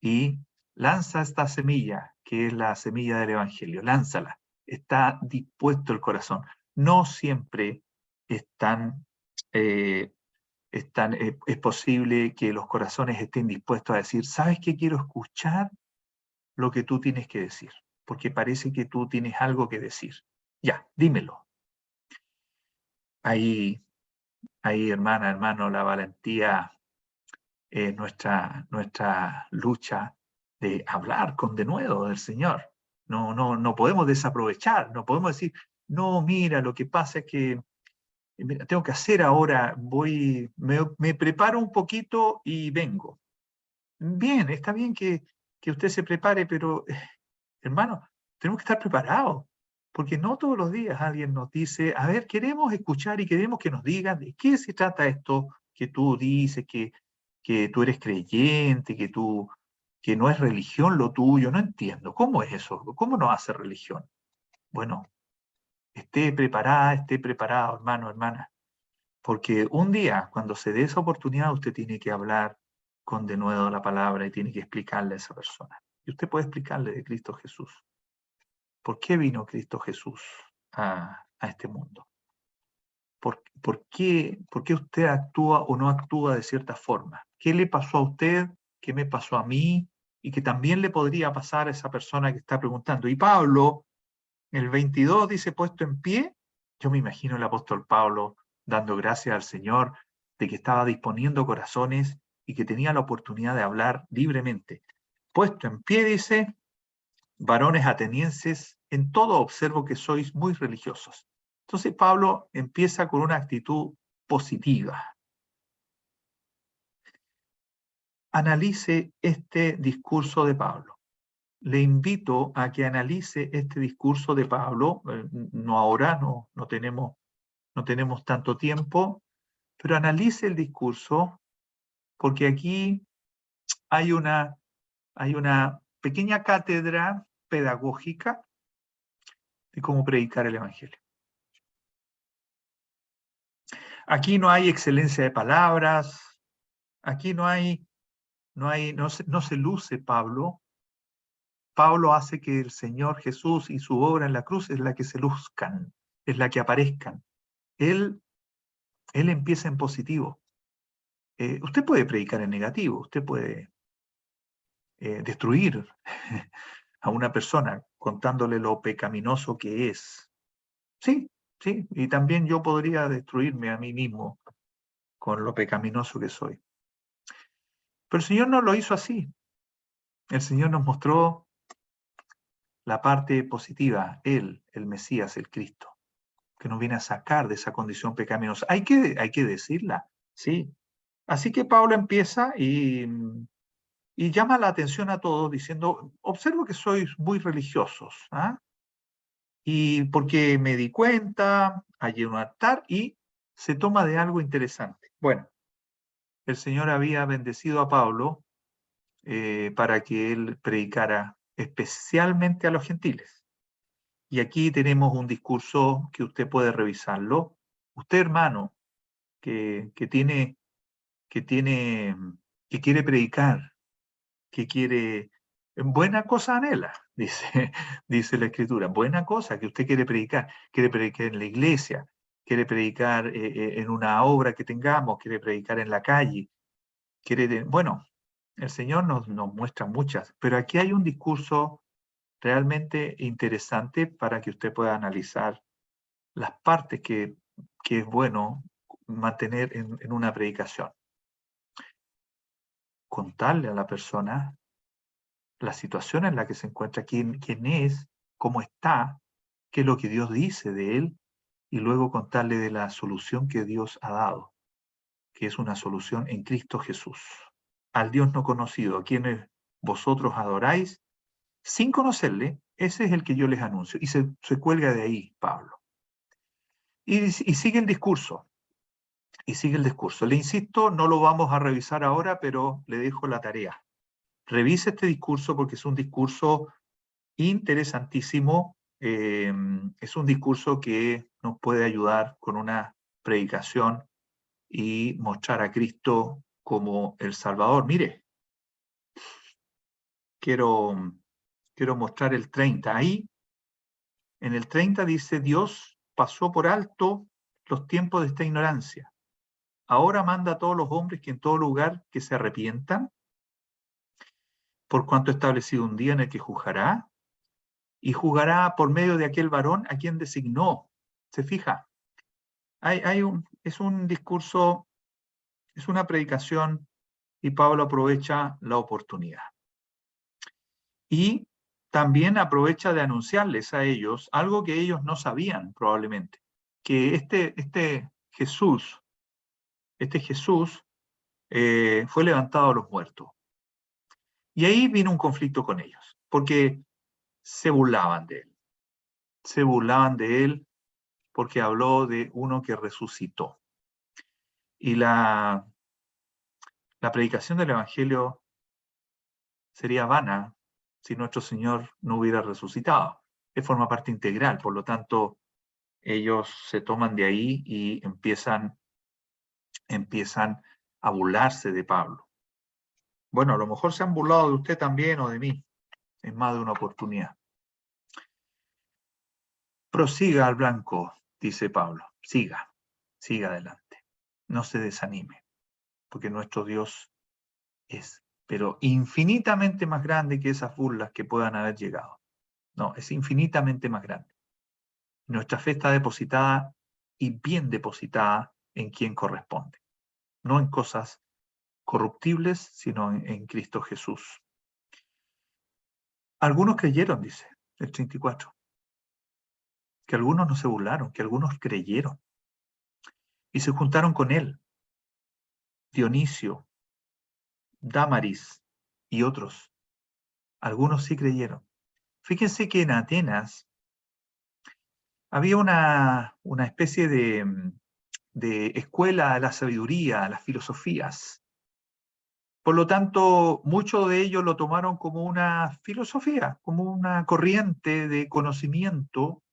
y lanza esta semilla, que es la semilla del Evangelio, lánzala. Está dispuesto el corazón. No siempre es posible que los corazones estén dispuestos a decir, ¿sabes qué? Quiero escuchar lo que tú tienes que decir, porque parece que tú tienes algo que decir. Ya, dímelo. Ahí, hermana, hermano, la valentía es nuestra lucha de hablar con denuedo del Señor. No podemos desaprovechar, no podemos decir, no, mira, lo que pasa es que mira, tengo que hacer ahora, me preparo un poquito y vengo. Bien, está bien que usted se prepare, pero hermano, tenemos que estar preparados, porque no todos los días alguien nos dice, a ver, queremos escuchar y queremos que nos digan de qué se trata esto que tú dices, que tú eres creyente, que no es religión lo tuyo, no entiendo. ¿Cómo es eso? ¿Cómo no hace religión? Bueno, esté preparada, esté preparado, hermano, hermana, porque un día, cuando se dé esa oportunidad, usted tiene que hablar con denuedo la palabra y tiene que explicarle a esa persona. Y usted puede explicarle de Cristo Jesús. ¿Por qué vino Cristo Jesús a este mundo? ¿Por qué usted actúa o no actúa de cierta forma? ¿Qué le pasó a usted? ¿Qué me pasó a mí? Y que también le podría pasar a esa persona que está preguntando. Y Pablo, el 22 dice, puesto en pie, yo me imagino el apóstol Pablo dando gracias al Señor de que estaba disponiendo corazones y que tenía la oportunidad de hablar libremente. Puesto en pie, dice, varones atenienses, en todo observo que sois muy religiosos. Entonces Pablo empieza con una actitud positiva. Analice este discurso de Pablo. Le invito a que analice este discurso de Pablo, no ahora, no tenemos tanto tiempo, pero analice el discurso porque aquí hay una pequeña cátedra pedagógica de cómo predicar el Evangelio. Aquí no hay excelencia de palabras, aquí no se luce Pablo. Pablo hace que el Señor Jesús y su obra en la cruz es la que se luzcan, es la que aparezcan. Él empieza en positivo. Usted puede predicar en negativo, usted puede destruir a una persona contándole lo pecaminoso que es. Sí, sí, y también yo podría destruirme a mí mismo con lo pecaminoso que soy. Pero el Señor no lo hizo así. El Señor nos mostró la parte positiva, Él, el Mesías, el Cristo, que nos viene a sacar de esa condición pecaminosa. Hay que decirla, sí. Así que Pablo empieza y llama la atención a todos diciendo, observo que sois muy religiosos, ¿ah? Y porque me di cuenta, hallé un altar y se toma de algo interesante. Bueno, el Señor había bendecido a Pablo para que él predicara especialmente a los gentiles. Y aquí tenemos un discurso que usted puede revisarlo. Usted, hermano, que quiere predicar, que quiere, buena cosa anhela, dice la Escritura, buena cosa que usted quiere predicar en la iglesia, quiere predicar en una obra que tengamos, quiere predicar en la calle, bueno, el Señor nos muestra muchas, pero aquí hay un discurso realmente interesante para que usted pueda analizar las partes que es bueno mantener en una predicación. Contarle a la persona la situación en la que se encuentra, quién es, cómo está, qué es lo que Dios dice de él, y luego contarle de la solución que Dios ha dado, que es una solución en Cristo Jesús. al Dios no conocido, a quienes vosotros adoráis, sin conocerle, ese es el que yo les anuncio. Y se cuelga de ahí Pablo. Y sigue el discurso. Y sigue el discurso. Le insisto, no lo vamos a revisar ahora, pero le dejo la tarea. Revise este discurso porque es un discurso interesantísimo. Es un discurso que nos puede ayudar con una predicación y mostrar a Cristo como el Salvador. Mire, quiero mostrar el 30. Ahí, en el 30 dice, Dios pasó por alto los tiempos de esta ignorancia. Ahora manda a todos los hombres que en todo lugar que se arrepientan, por cuanto ha establecido un día en el que juzgará, y juzgará por medio de aquel varón a quien designó. ¿Se fija? Es un discurso, es una predicación, y Pablo aprovecha la oportunidad. Y también aprovecha de anunciarles a ellos algo que ellos no sabían probablemente, que este Jesús fue levantado a los muertos. Y ahí vino un conflicto con ellos, porque se burlaban de él. Se burlaban de él porque habló de uno que resucitó. Y la predicación del Evangelio sería vana si nuestro Señor no hubiera resucitado. Él forma parte integral, por lo tanto, ellos se toman de ahí y empiezan a burlarse de Pablo. Bueno, a lo mejor se han burlado de usted también o de mí, en más de una oportunidad. Prosiga al blanco, dice Pablo, siga adelante, no se desanime, porque nuestro Dios es, pero infinitamente más grande que esas burlas que puedan haber llegado. No, es infinitamente más grande. Nuestra fe está depositada y bien depositada en quien corresponde, no en cosas corruptibles, sino en Cristo Jesús. Algunos creyeron, dice el 34, que algunos no se burlaron, que algunos creyeron y se juntaron con él, Dionisio, Dámaris y otros. Algunos sí creyeron. Fíjense que en Atenas había una especie de escuela de la sabiduría, las filosofías. Por lo tanto, muchos de ellos lo tomaron como una filosofía, como una corriente de conocimiento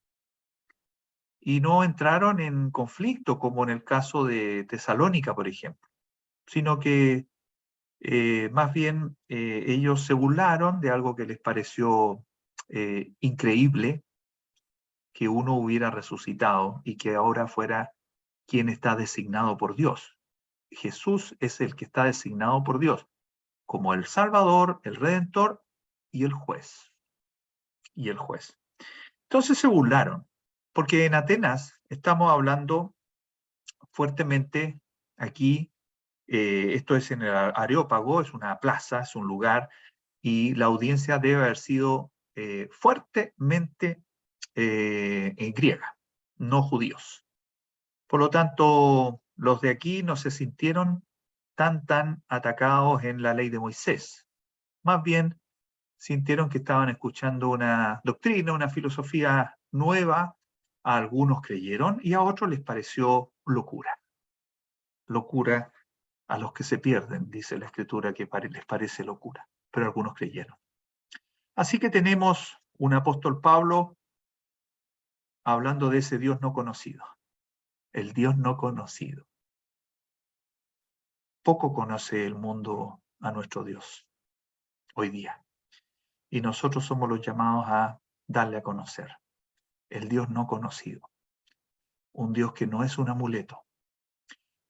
y no entraron en conflicto como en el caso de Tesalónica, por ejemplo, sino que más bien ellos se burlaron de algo que les pareció increíble, que uno hubiera resucitado y que ahora fuera quien está designado por Dios. Jesús es el que está designado por Dios como el Salvador, el Redentor y el juez. Y el juez. Entonces se burlaron, porque en Atenas estamos hablando fuertemente aquí, esto es en el Areópago, es una plaza, es un lugar, y la audiencia debe haber sido fuertemente griega, no judíos. Por lo tanto, los de aquí no se sintieron tan atacados en la ley de Moisés. Más bien, sintieron que estaban escuchando una doctrina, una filosofía nueva. A algunos creyeron y a otros les pareció locura. Locura a los que se pierden, dice la Escritura, que les parece locura, pero algunos creyeron. Así que tenemos un apóstol Pablo hablando de ese Dios no conocido, el Dios no conocido. Poco conoce el mundo a nuestro Dios hoy día, y nosotros somos los llamados a darle a conocer el Dios no conocido, un Dios que no es un amuleto,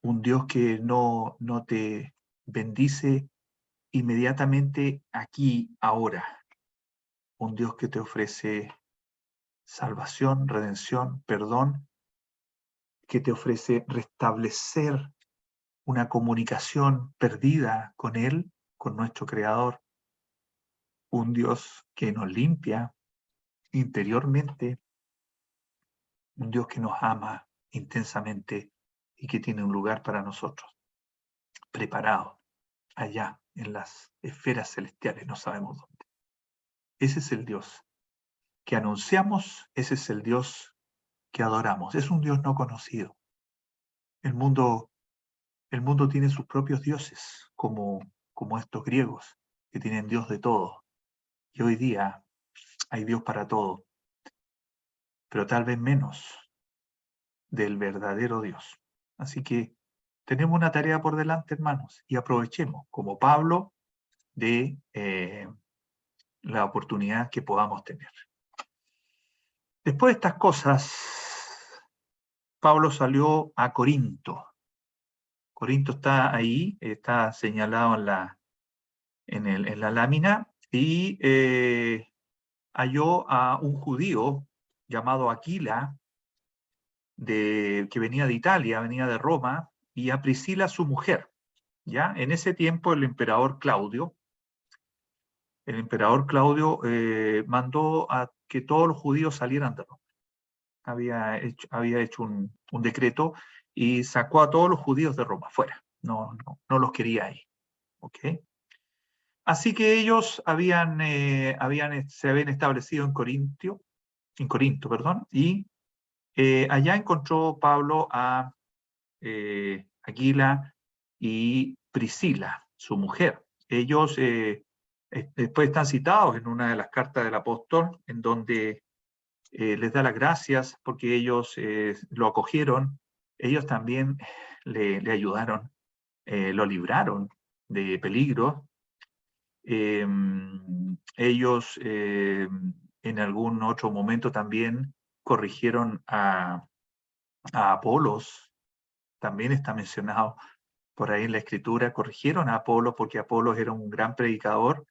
un Dios que no te bendice inmediatamente aquí, ahora, un Dios que te ofrece salvación, redención, perdón, que te ofrece restablecer una comunicación perdida con Él, con nuestro Creador, un Dios que nos limpia interiormente, un Dios que nos ama intensamente y que tiene un lugar para nosotros, preparado allá en las esferas celestiales, no sabemos dónde. Ese es el Dios que anunciamos, ese es el Dios que adoramos. Es un Dios no conocido. El mundo tiene sus propios dioses, como estos griegos, que tienen Dios de todo. Y hoy día hay Dios para todo, pero tal vez menos del verdadero Dios. Así que tenemos una tarea por delante, hermanos, y aprovechemos, como Pablo, de la oportunidad que podamos tener. Después de estas cosas, Pablo salió a Corinto. Corinto está ahí, está señalado en la lámina, y halló a un judío llamado Aquila, que venía de Italia, venía de Roma, y a Priscila, su mujer. ¿Ya? En ese tiempo el emperador Claudio mandó a que todos los judíos salieran de Roma. Había hecho un decreto y sacó a todos los judíos de Roma fuera. No los quería ahí. ¿Okay? Así que ellos se habían establecido en Corinto, y allá encontró Pablo a Aquila y Priscila, su mujer. Ellos después están citados en una de las cartas del apóstol, en donde les da las gracias porque ellos lo acogieron, ellos también le ayudaron, lo libraron de peligro. Ellos en algún otro momento también corrigieron a Apolos, también está mencionado por ahí en la escritura, corrigieron a Apolos porque Apolos era un gran predicador,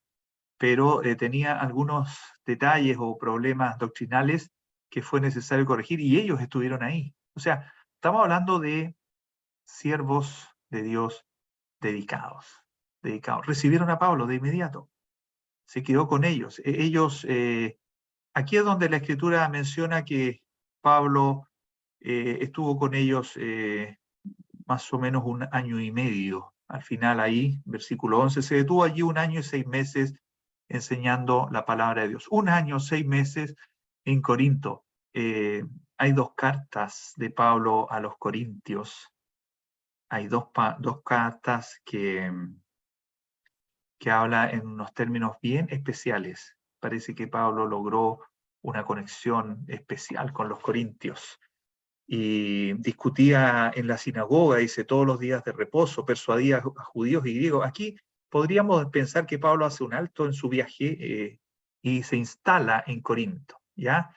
pero tenía algunos detalles o problemas doctrinales que fue necesario corregir, y ellos estuvieron ahí. O sea, estamos hablando de siervos de Dios dedicados. Recibieron a Pablo de inmediato, se quedó con ellos. Aquí es donde la escritura menciona que Pablo estuvo con ellos más o menos 1 año y medio. Al final ahí, versículo 11, se detuvo allí 1 año y 6 meses enseñando la palabra de Dios. 1 año, 6 meses en Corinto. Hay 2 cartas de Pablo a los corintios. Hay dos cartas que habla en unos términos bien especiales. Parece que Pablo logró una conexión especial con los corintios. Y discutía en la sinagoga, dice, todos los días de reposo, persuadía a judíos y griegos. Aquí podríamos pensar que Pablo hace un alto en su viaje y se instala en Corinto, ¿ya?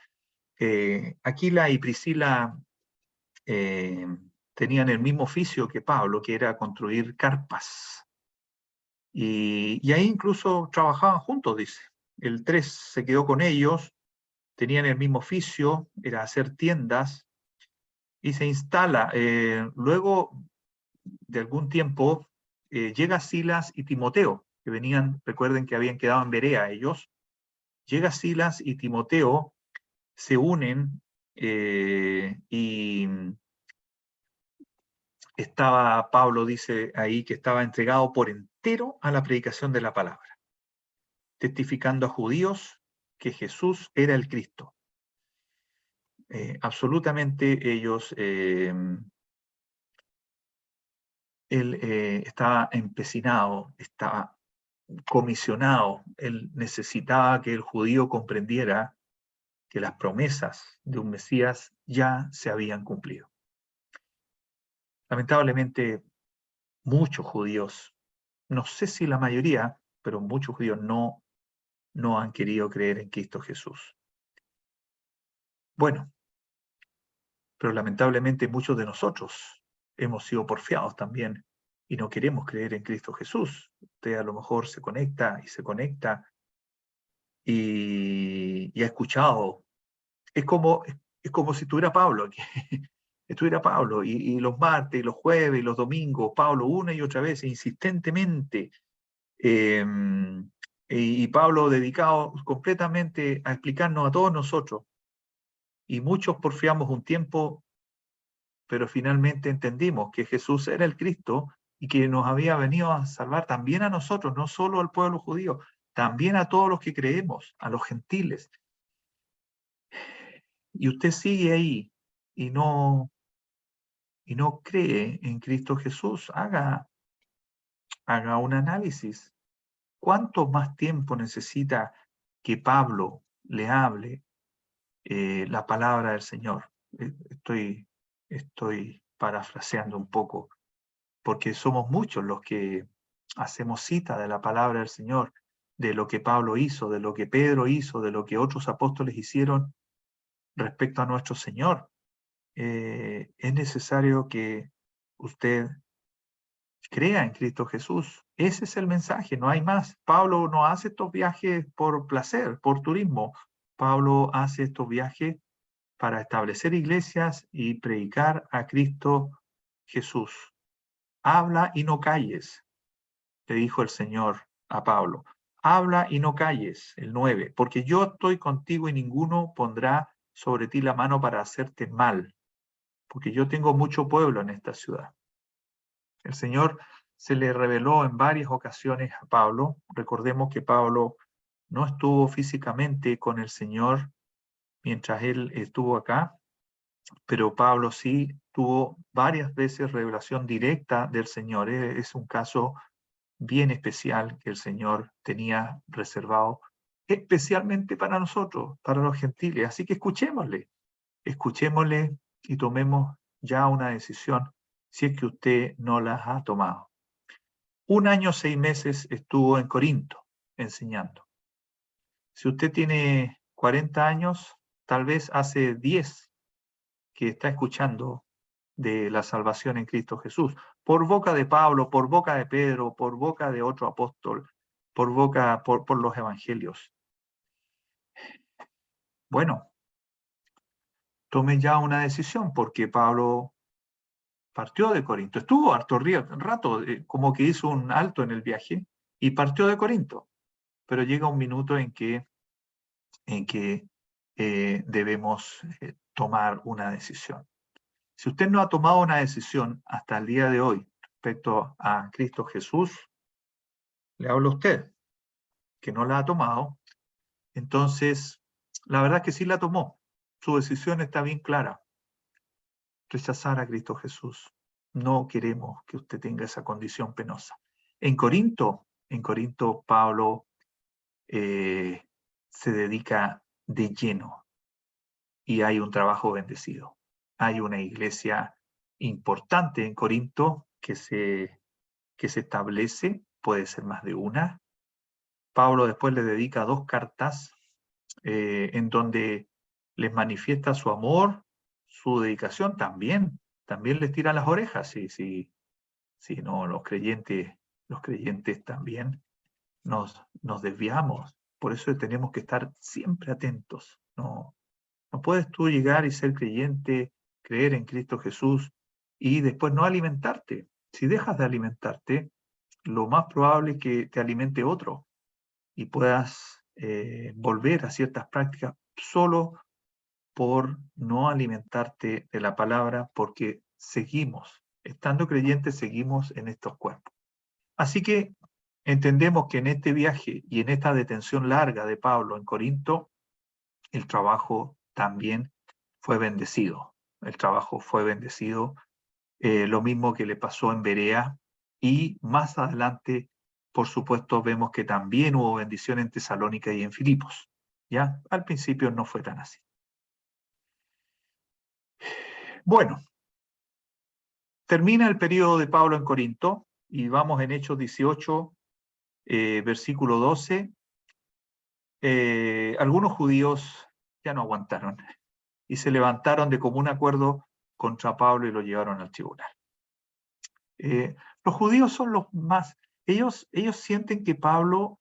Aquila y Priscila tenían el mismo oficio que Pablo, que era construir carpas. Y ahí incluso trabajaban juntos, dice. El 3 se quedó con ellos, tenían el mismo oficio, era hacer tiendas, y se instala. Luego de algún tiempo, llega Silas y Timoteo, que venían, recuerden que habían quedado en Berea ellos. Llega Silas y Timoteo, se unen, y estaba, Pablo dice ahí, que estaba entregado por entero a la predicación de la palabra, testificando a judíos que Jesús era el Cristo. Absolutamente ellos, él estaba empecinado, estaba comisionado, él necesitaba que el judío comprendiera que las promesas de un Mesías ya se habían cumplido. Lamentablemente, muchos judíos, no sé si la mayoría, pero muchos judíos no han querido creer en Cristo Jesús. Bueno, pero lamentablemente muchos de nosotros hemos sido porfiados también y no queremos creer en Cristo Jesús. Usted a lo mejor se conecta y ha escuchado. Es como si estuviera Pablo, que estuviera Pablo y los martes, y los jueves, y los domingos, Pablo una y otra vez, insistentemente, y Pablo dedicado completamente a explicarnos a todos nosotros. Y muchos porfiamos un tiempo, pero finalmente entendimos que Jesús era el Cristo y que nos había venido a salvar también a nosotros, no solo al pueblo judío, también a todos los que creemos, a los gentiles. Y usted sigue ahí y no cree en Cristo Jesús, haga un análisis. ¿Cuánto más tiempo necesita que Pablo le hable la palabra del Señor? Estoy parafraseando un poco, porque somos muchos los que hacemos cita de la palabra del Señor, de lo que Pablo hizo, de lo que Pedro hizo, de lo que otros apóstoles hicieron respecto a nuestro Señor. Es necesario que usted crea en Cristo Jesús. Ese es el mensaje, no hay más. Pablo no hace estos viajes por placer, por turismo. Pablo hace estos viajes para establecer iglesias y predicar a Cristo Jesús. Habla y no calles, le dijo el Señor a Pablo. Habla y no calles, el 9, porque yo estoy contigo y ninguno pondrá sobre ti la mano para hacerte mal, porque yo tengo mucho pueblo en esta ciudad. El Señor se le reveló en varias ocasiones a Pablo. Recordemos que Pablo no estuvo físicamente con el Señor mientras él estuvo acá, pero Pablo sí tuvo varias veces revelación directa del Señor. Es un caso bien especial que el Señor tenía reservado especialmente para nosotros, para los gentiles. Así que escuchémosle y tomemos ya una decisión si es que usted no la ha tomado. 1 año, 6 meses estuvo en Corinto enseñando. Si usted tiene 40 años, tal vez hace 10 que está escuchando de la salvación en Cristo Jesús, por boca de Pablo, por boca de Pedro, por boca de otro apóstol, por los evangelios. Bueno, tome ya una decisión, porque Pablo partió de Corinto, estuvo harto rato, como que hizo un alto en el viaje y partió de Corinto, pero llega un minuto en que debemos tomar una decisión. Si usted no ha tomado una decisión hasta el día de hoy respecto a Cristo Jesús, le hablo a usted que no la ha tomado, entonces la verdad es que sí la tomó. Su decisión está bien clara. Rechazar a Cristo Jesús. No queremos que usted tenga esa condición penosa. En Corinto, Pablo se dedica de lleno y hay un trabajo bendecido. Hay una iglesia importante en Corinto que se establece, puede ser más de una. Pablo después le dedica 2 cartas en donde les manifiesta su amor, su dedicación también les tira las orejas, si no, los creyentes también nos desviamos. Por eso tenemos que estar siempre atentos. No puedes tú llegar y ser creyente, creer en Cristo Jesús y después no alimentarte. Si dejas de alimentarte, lo más probable es que te alimente otro y puedas volver a ciertas prácticas solo por no alimentarte de la palabra, porque estando creyentes, seguimos en estos cuerpos. Así que entendemos que en este viaje y en esta detención larga de Pablo en Corinto, el trabajo también fue bendecido. El trabajo fue bendecido, lo mismo que le pasó en Berea, y más adelante, por supuesto, vemos que también hubo bendición en Tesalónica y en Filipos. ¿Ya? Al principio no fue tan así. Bueno, termina el periodo de Pablo en Corinto y vamos en Hechos 18, versículo 12. Algunos judíos ya no aguantaron y se levantaron de común acuerdo contra Pablo y lo llevaron al tribunal. Los judíos son los más... Ellos sienten que Pablo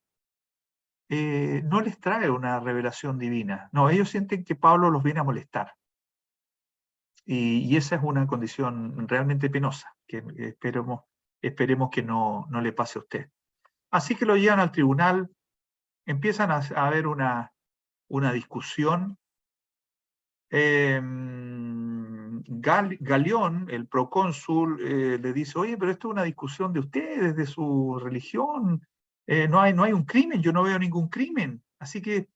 no les trae una revelación divina. No, ellos sienten que Pablo los viene a molestar. Y esa es una condición realmente penosa, que esperemos que no le pase a usted. Así que lo llevan al tribunal, empiezan a haber una discusión. Galión, el procónsul, le dice, oye, pero esto es una discusión de ustedes, de su religión, no hay un crimen, yo no veo ningún crimen, así que,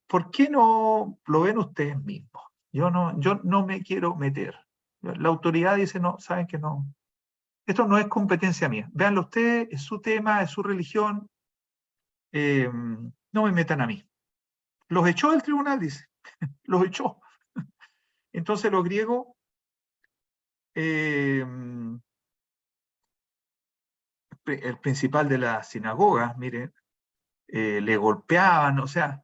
¿por qué no lo ven ustedes mismos? Yo no me quiero meter. La autoridad dice, no, saben que no, esto no es competencia mía, véanlo ustedes, es su tema, es su religión, no me metan a mí. Los echó del tribunal, dice, los echó. Entonces los griegos, el principal de la sinagoga, miren, le golpeaban, o sea,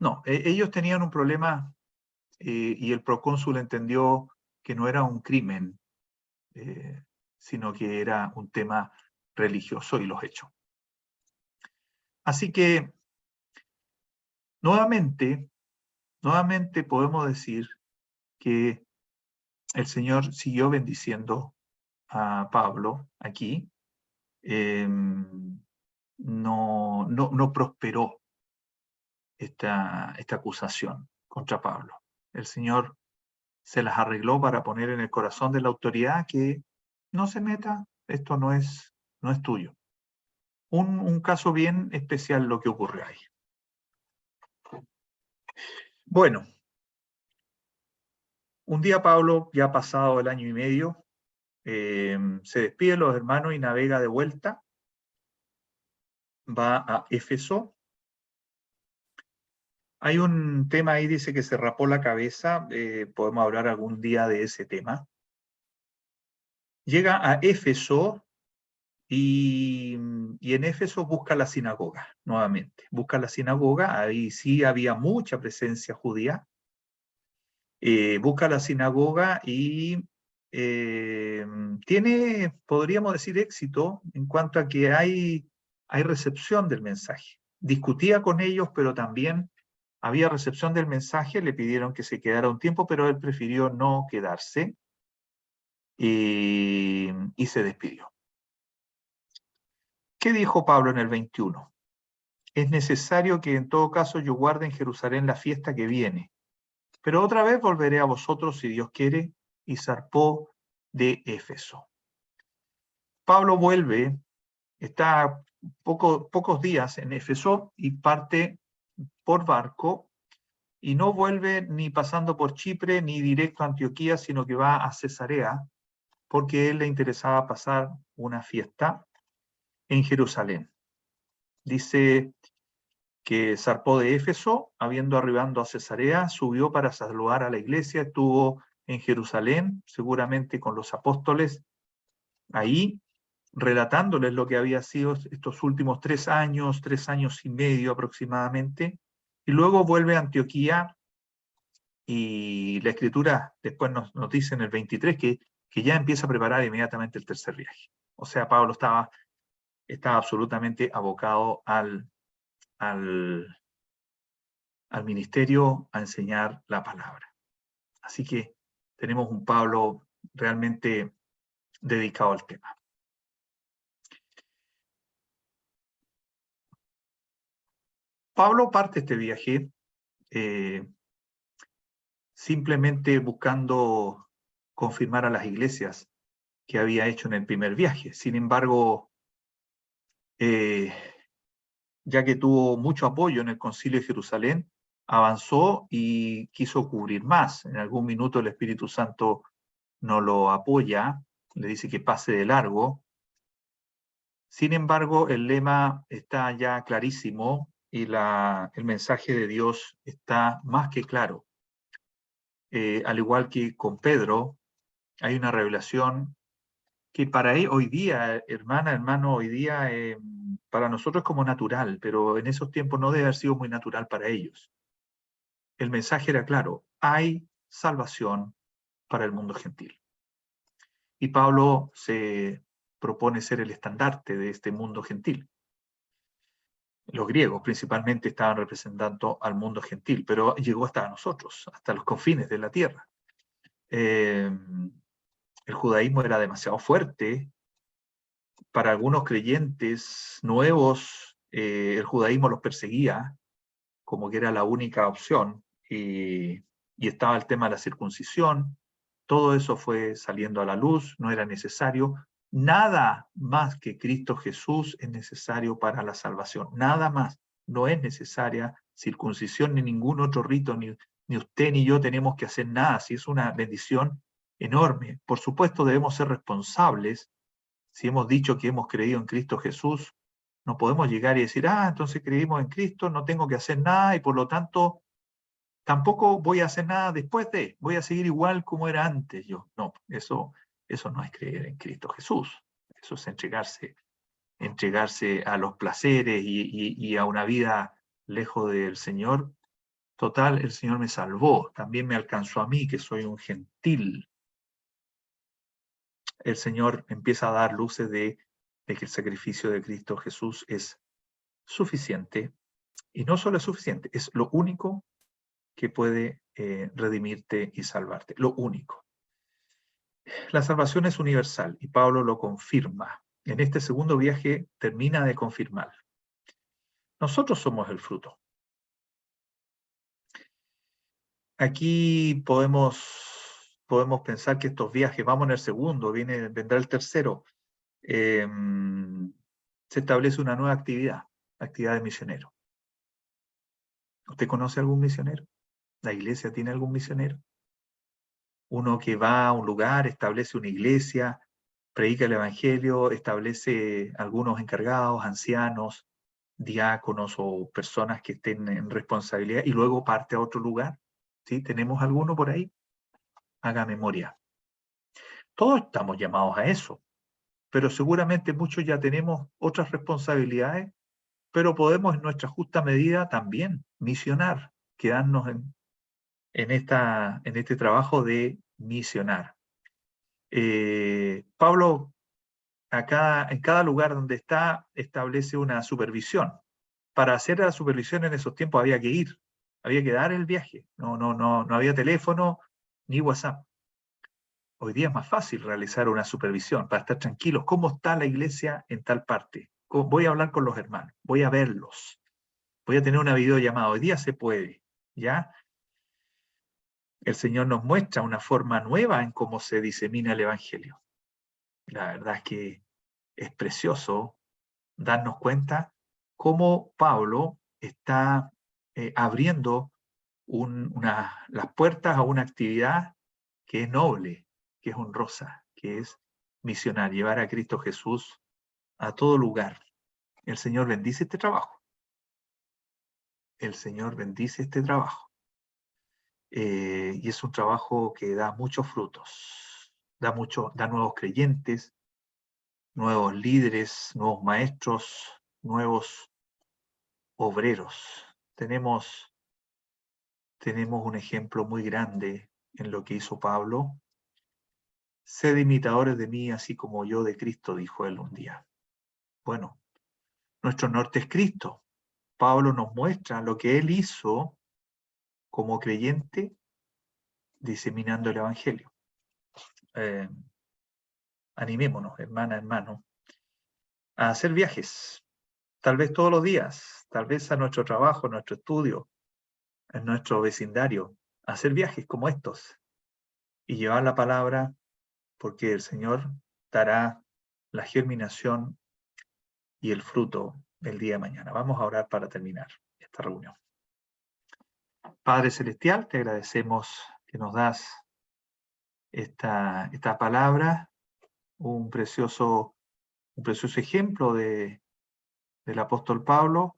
no, ellos tenían un problema y el procónsul entendió que no era un crimen, sino que era un tema religioso y los echó. Así que, nuevamente podemos decir que el Señor siguió bendiciendo a Pablo aquí, no prosperó esta acusación contra Pablo. El Señor se las arregló para poner en el corazón de la autoridad que no se meta, esto no es tuyo. Un caso bien especial lo que ocurre ahí. Bueno, un día Pablo, ya pasado el año y medio, se despide de los hermanos y navega de vuelta, va a Éfeso. Hay un tema ahí, dice que se rapó la cabeza, podemos hablar algún día de ese tema. Llega a Éfeso y en Éfeso busca la sinagoga, nuevamente. Busca la sinagoga, ahí sí había mucha presencia judía. Busca la sinagoga y tiene, podríamos decir, éxito en cuanto a que hay recepción del mensaje. Discutía con ellos, pero también había recepción del mensaje, le pidieron que se quedara un tiempo, pero él prefirió no quedarse y se despidió. ¿Qué dijo Pablo en el 21? Es necesario que en todo caso yo guarde en Jerusalén la fiesta que viene, pero otra vez volveré a vosotros si Dios quiere, y zarpó de Éfeso. Pablo vuelve, está pocos días en Éfeso y parte por barco y no vuelve ni pasando por Chipre ni directo a Antioquía, sino que va a Cesarea porque a él le interesaba pasar una fiesta en Jerusalén. Dice que zarpó de Éfeso, habiendo arribando a Cesarea, subió para saludar a la iglesia, estuvo en Jerusalén, seguramente con los apóstoles, ahí relatándoles lo que había sido estos últimos 3 años y medio aproximadamente, y luego vuelve a Antioquía, y la Escritura después nos dice en el 23 que ya empieza a preparar inmediatamente el tercer viaje. O sea, Pablo estaba absolutamente abocado al ministerio, a enseñar la palabra. Así que tenemos un Pablo realmente dedicado al tema. Pablo parte este viaje simplemente buscando confirmar a las iglesias que había hecho en el primer viaje. Sin embargo, ya que tuvo mucho apoyo en el Concilio de Jerusalén, avanzó y quiso cubrir más. En algún minuto el Espíritu Santo no lo apoya, le dice que pase de largo. Sin embargo, el lema está ya clarísimo y el mensaje de Dios está más que claro. Al igual que con Pedro, hay una revelación que para él hoy día, hermano, hoy día para nosotros es como natural, pero en esos tiempos no debe haber sido muy natural para ellos. El mensaje era claro, hay salvación para el mundo gentil. Y Pablo se propone ser el estandarte de este mundo gentil. Los griegos principalmente estaban representando al mundo gentil, pero llegó hasta nosotros, hasta los confines de la tierra. El judaísmo era demasiado fuerte. Para algunos creyentes nuevos, el judaísmo los perseguía como que era la única opción. Y y estaba el tema de la circuncisión. Todo eso fue saliendo a la luz, no era necesario. Nada más que Cristo Jesús es necesario para la salvación. Nada más. No es necesaria circuncisión ni ningún otro rito, ni usted ni yo tenemos que hacer nada. Si es una bendición enorme. Por supuesto debemos ser responsables. Si hemos dicho que hemos creído en Cristo Jesús, no podemos llegar y decir, entonces creímos en Cristo, no tengo que hacer nada y por lo tanto tampoco voy a hacer nada después voy a seguir igual como era antes yo. No, eso no es creer en Cristo Jesús. Eso es entregarse a los placeres y a una vida lejos del Señor. Total, el Señor me salvó, también me alcanzó a mí, que soy un gentil. El Señor empieza a dar luces de que el sacrificio de Cristo Jesús es suficiente, y no solo es suficiente, es lo único que puede redimirte y salvarte, lo único. La salvación es universal, y Pablo lo confirma. En este segundo viaje termina de confirmar. Nosotros somos el fruto. Aquí podemos pensar que estos viajes, vamos en el segundo, vendrá el tercero, se establece una nueva actividad de misionero. ¿Usted conoce algún misionero? ¿La iglesia tiene algún misionero? Uno que va a un lugar, establece una iglesia, predica el evangelio, establece algunos encargados, ancianos, diáconos o personas que estén en responsabilidad y luego parte a otro lugar. ¿Sí? ¿Tenemos alguno por ahí? Haga memoria. Todos estamos llamados a eso, pero seguramente muchos ya tenemos otras responsabilidades, pero podemos en nuestra justa medida también misionar, quedarnos en este trabajo de misionar. Pablo, en cada lugar donde está, establece una supervisión. Para hacer la supervisión en esos tiempos había que ir, había que dar el viaje. No había teléfono ni WhatsApp. Hoy día es más fácil realizar una supervisión para estar tranquilos. ¿Cómo está la iglesia en tal parte? Voy a hablar con los hermanos, voy a verlos, voy a tener una videollamada. Hoy día se puede, ¿ya? El Señor nos muestra una forma nueva en cómo se disemina el Evangelio. La verdad es que es precioso darnos cuenta cómo Pablo está abriendo las puertas a una actividad que es noble, que es honrosa, que es misionar, llevar a Cristo Jesús a todo lugar. El Señor bendice este trabajo. El Señor bendice este trabajo. Y es un trabajo que da muchos frutos, da nuevos creyentes, nuevos líderes, nuevos maestros, nuevos obreros. Tenemos un ejemplo muy grande en lo que hizo Pablo. Sed imitadores de mí, así como yo de Cristo, dijo él un día. Bueno, nuestro norte es Cristo. Pablo nos muestra lo que él hizo como creyente diseminando el Evangelio. Animémonos, hermano, a hacer viajes, tal vez todos los días, tal vez a nuestro trabajo, a nuestro estudio, en nuestro vecindario, a hacer viajes como estos y llevar la palabra, porque el Señor dará la germinación y el fruto del día de mañana. Vamos a orar para terminar esta reunión. Padre Celestial, te agradecemos que nos das esta palabra, un precioso ejemplo del apóstol Pablo,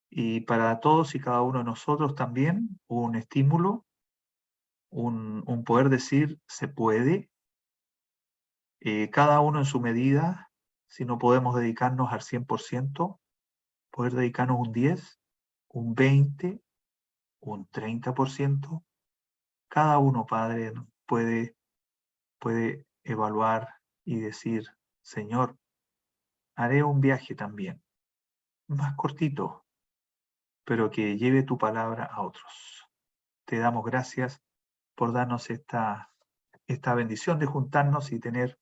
y para todos y cada uno de nosotros también un estímulo, un poder decir se puede, cada uno en su medida. Si no podemos dedicarnos al 100%, poder dedicarnos un 10, un 20, un 30%. Cada uno, Padre, puede evaluar y decir, Señor, haré un viaje también, más cortito, pero que lleve tu palabra a otros. Te damos gracias por darnos esta bendición de juntarnos y tener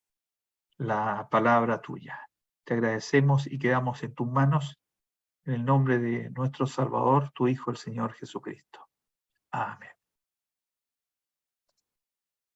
la palabra tuya. Te agradecemos y quedamos en tus manos, en el nombre de nuestro Salvador, tu Hijo, el Señor Jesucristo. Amén.